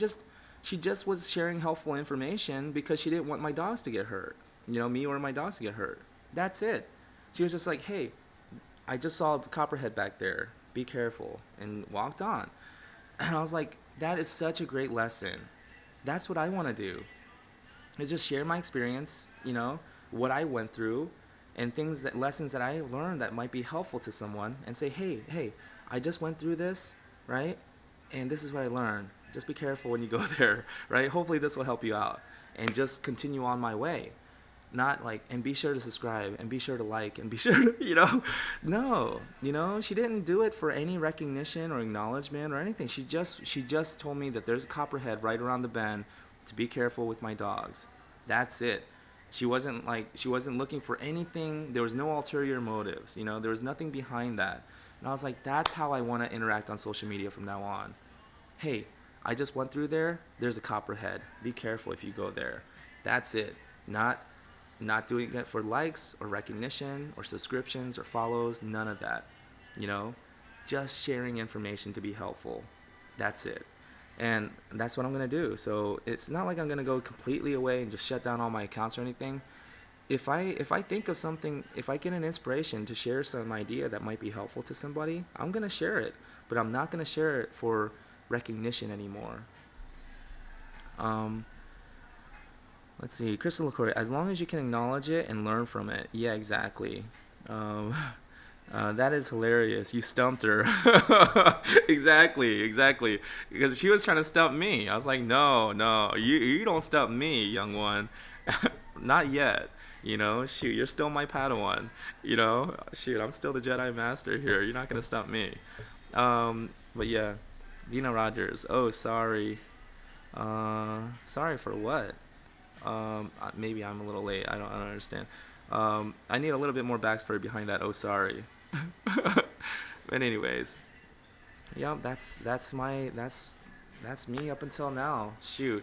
just was sharing helpful information because she didn't want my dogs to get hurt. Me or my dogs to get hurt. That's it. She was just like, hey, I just saw a copperhead back there. Be careful. And walked on. And I was like, that is such a great lesson. That's what I want to do. Is just share my experience, what I went through, and lessons that I learned that might be helpful to someone, and say, hey, I just went through this, right? And this is what I learned. Just be careful when you go there, right? Hopefully this will help you out. And just continue on my way. Not like, and be sure to subscribe, and be sure to like, and be sure to, No, she didn't do it for any recognition or acknowledgement or anything. She just told me that there's a copperhead right around the bend to be careful with my dogs. That's it. She wasn't looking for anything. There was no ulterior motives. There was nothing behind that. And I was like, that's how I want to interact on social media from now on. Hey, I just went through there. There's a copperhead. Be careful if you go there. That's it. Not doing it for likes or recognition or subscriptions or follows. None of that. Just sharing information to be helpful. That's it. And that's what I'm going to do. So it's not like I'm going to go completely away and just shut down all my accounts or anything. If I think of something, if I get an inspiration to share some idea that might be helpful to somebody, I'm going to share it. But I'm not going to share it for recognition anymore. Let's see. Crystal LaCour, as long as you can acknowledge it and learn from it. Yeah, exactly. That is hilarious. You stumped her. Exactly. Because she was trying to stump me. I was like, no, you don't stump me, young one. Not yet. Shoot, you're still my Padawan. Shoot, I'm still the Jedi Master here. You're not going to stump me. But yeah, Dina Rogers. Oh, sorry. Sorry for what? Maybe I'm a little late. I don't understand. I need a little bit more backstory behind that. Oh, sorry. But anyways, yeah, that's me up until now. Shoot.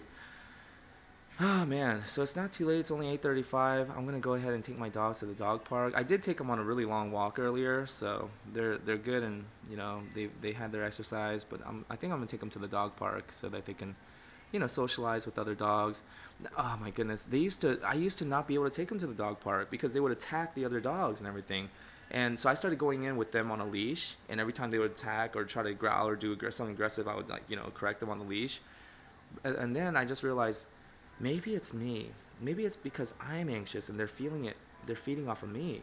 Oh man, so it's not too late. It's only 8:35. I'm gonna go ahead and take my dogs to the dog park. I did take them on a really long walk earlier, so they're good, and they had their exercise. But I think I'm gonna take them to the dog park so that they can socialize with other dogs. Oh my goodness, I used to not be able to take them to the dog park because they would attack the other dogs and everything. And so I started going in with them on a leash, and every time they would attack or try to growl or do something aggressive, I would correct them on the leash. And then I just realized maybe it's me. Maybe it's because I'm anxious and they're feeling it. They're feeding off of me.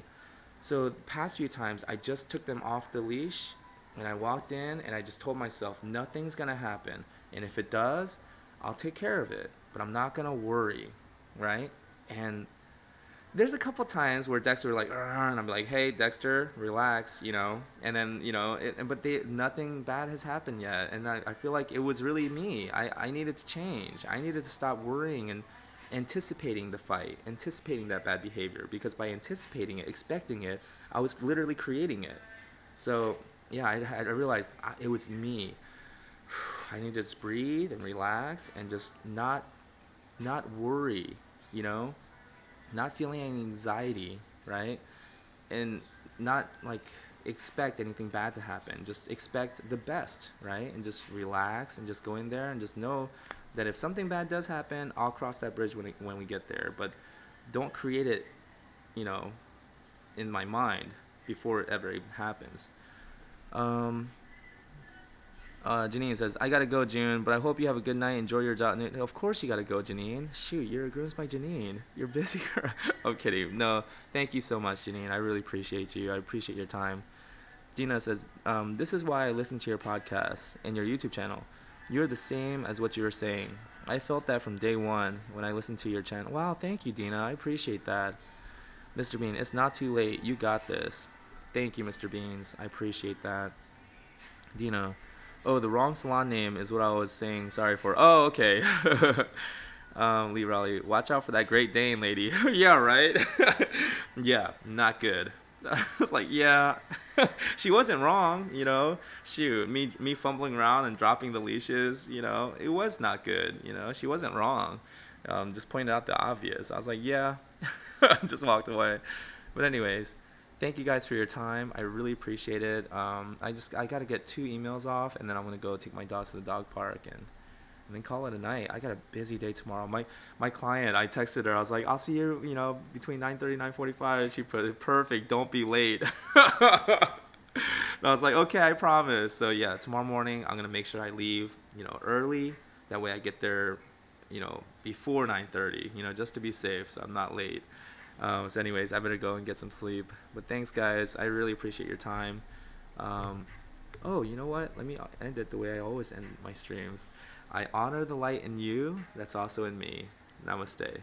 So the past few times I just took them off the leash and I walked in and I just told myself nothing's gonna happen. And if it does, I'll take care of it. But I'm not gonna worry, right? And there's a couple times where Dexter was like, "Arr," and I'm like, "Hey, Dexter, relax," And then, but nothing bad has happened yet. And I feel like it was really me. I needed to change. I needed to stop worrying and anticipating the fight, anticipating that bad behavior. Because by anticipating it, expecting it, I was literally creating it. So, yeah, I realized it was me. I need to just breathe and relax and just not worry, not feeling any anxiety, right? And not expect anything bad to happen. Just expect the best, right? And just relax and just go in there and just know that if something bad does happen, I'll cross that bridge when we get there. But don't create it, in my mind before it ever even happens. Janine says, I gotta go, June, but I hope you have a good night. Enjoy your job. Of course you gotta go, Janine. Shoot, you're a Grooms by Janine. You're busy. I'm kidding. No, thank you so much, Janine. I really appreciate you. I appreciate your time. Gina says, this is why I listen to your podcast and your YouTube channel. You're the same as what you were saying. I felt that from day one when I listened to your channel. Wow, thank you, Dina. I appreciate that. Mr. Bean, it's not too late. You got this. Thank you, Mr. Beans. I appreciate that. Dina, oh, the wrong salon name is what I was saying. Sorry for. Oh, okay. Lee Raleigh, watch out for that Great Dane lady. Yeah, right? Yeah, not good. I was like, yeah, she wasn't wrong, Shoot, me fumbling around and dropping the leashes, it was not good, She wasn't wrong. Just pointed out the obvious. I was like, yeah, just walked away. But anyways, thank you guys for your time. I really appreciate it. I got to get 2 emails off, and then I'm going to go take my dogs to the dog park and then call it a night. I got a busy day tomorrow. My client, I texted her. I was like, I'll see you, between 9:30 and 9:45. And she put it, perfect. Don't be late. And I was like, okay, I promise. So, yeah, tomorrow morning, I'm going to make sure I leave, early. That way I get there, before 9:30, just to be safe so I'm not late. So anyways, I better go and get some sleep. But thanks, guys. I really appreciate your time. Oh, you know what? Let me end it the way I always end my streams. I honor the light in you that's also in me. Namaste.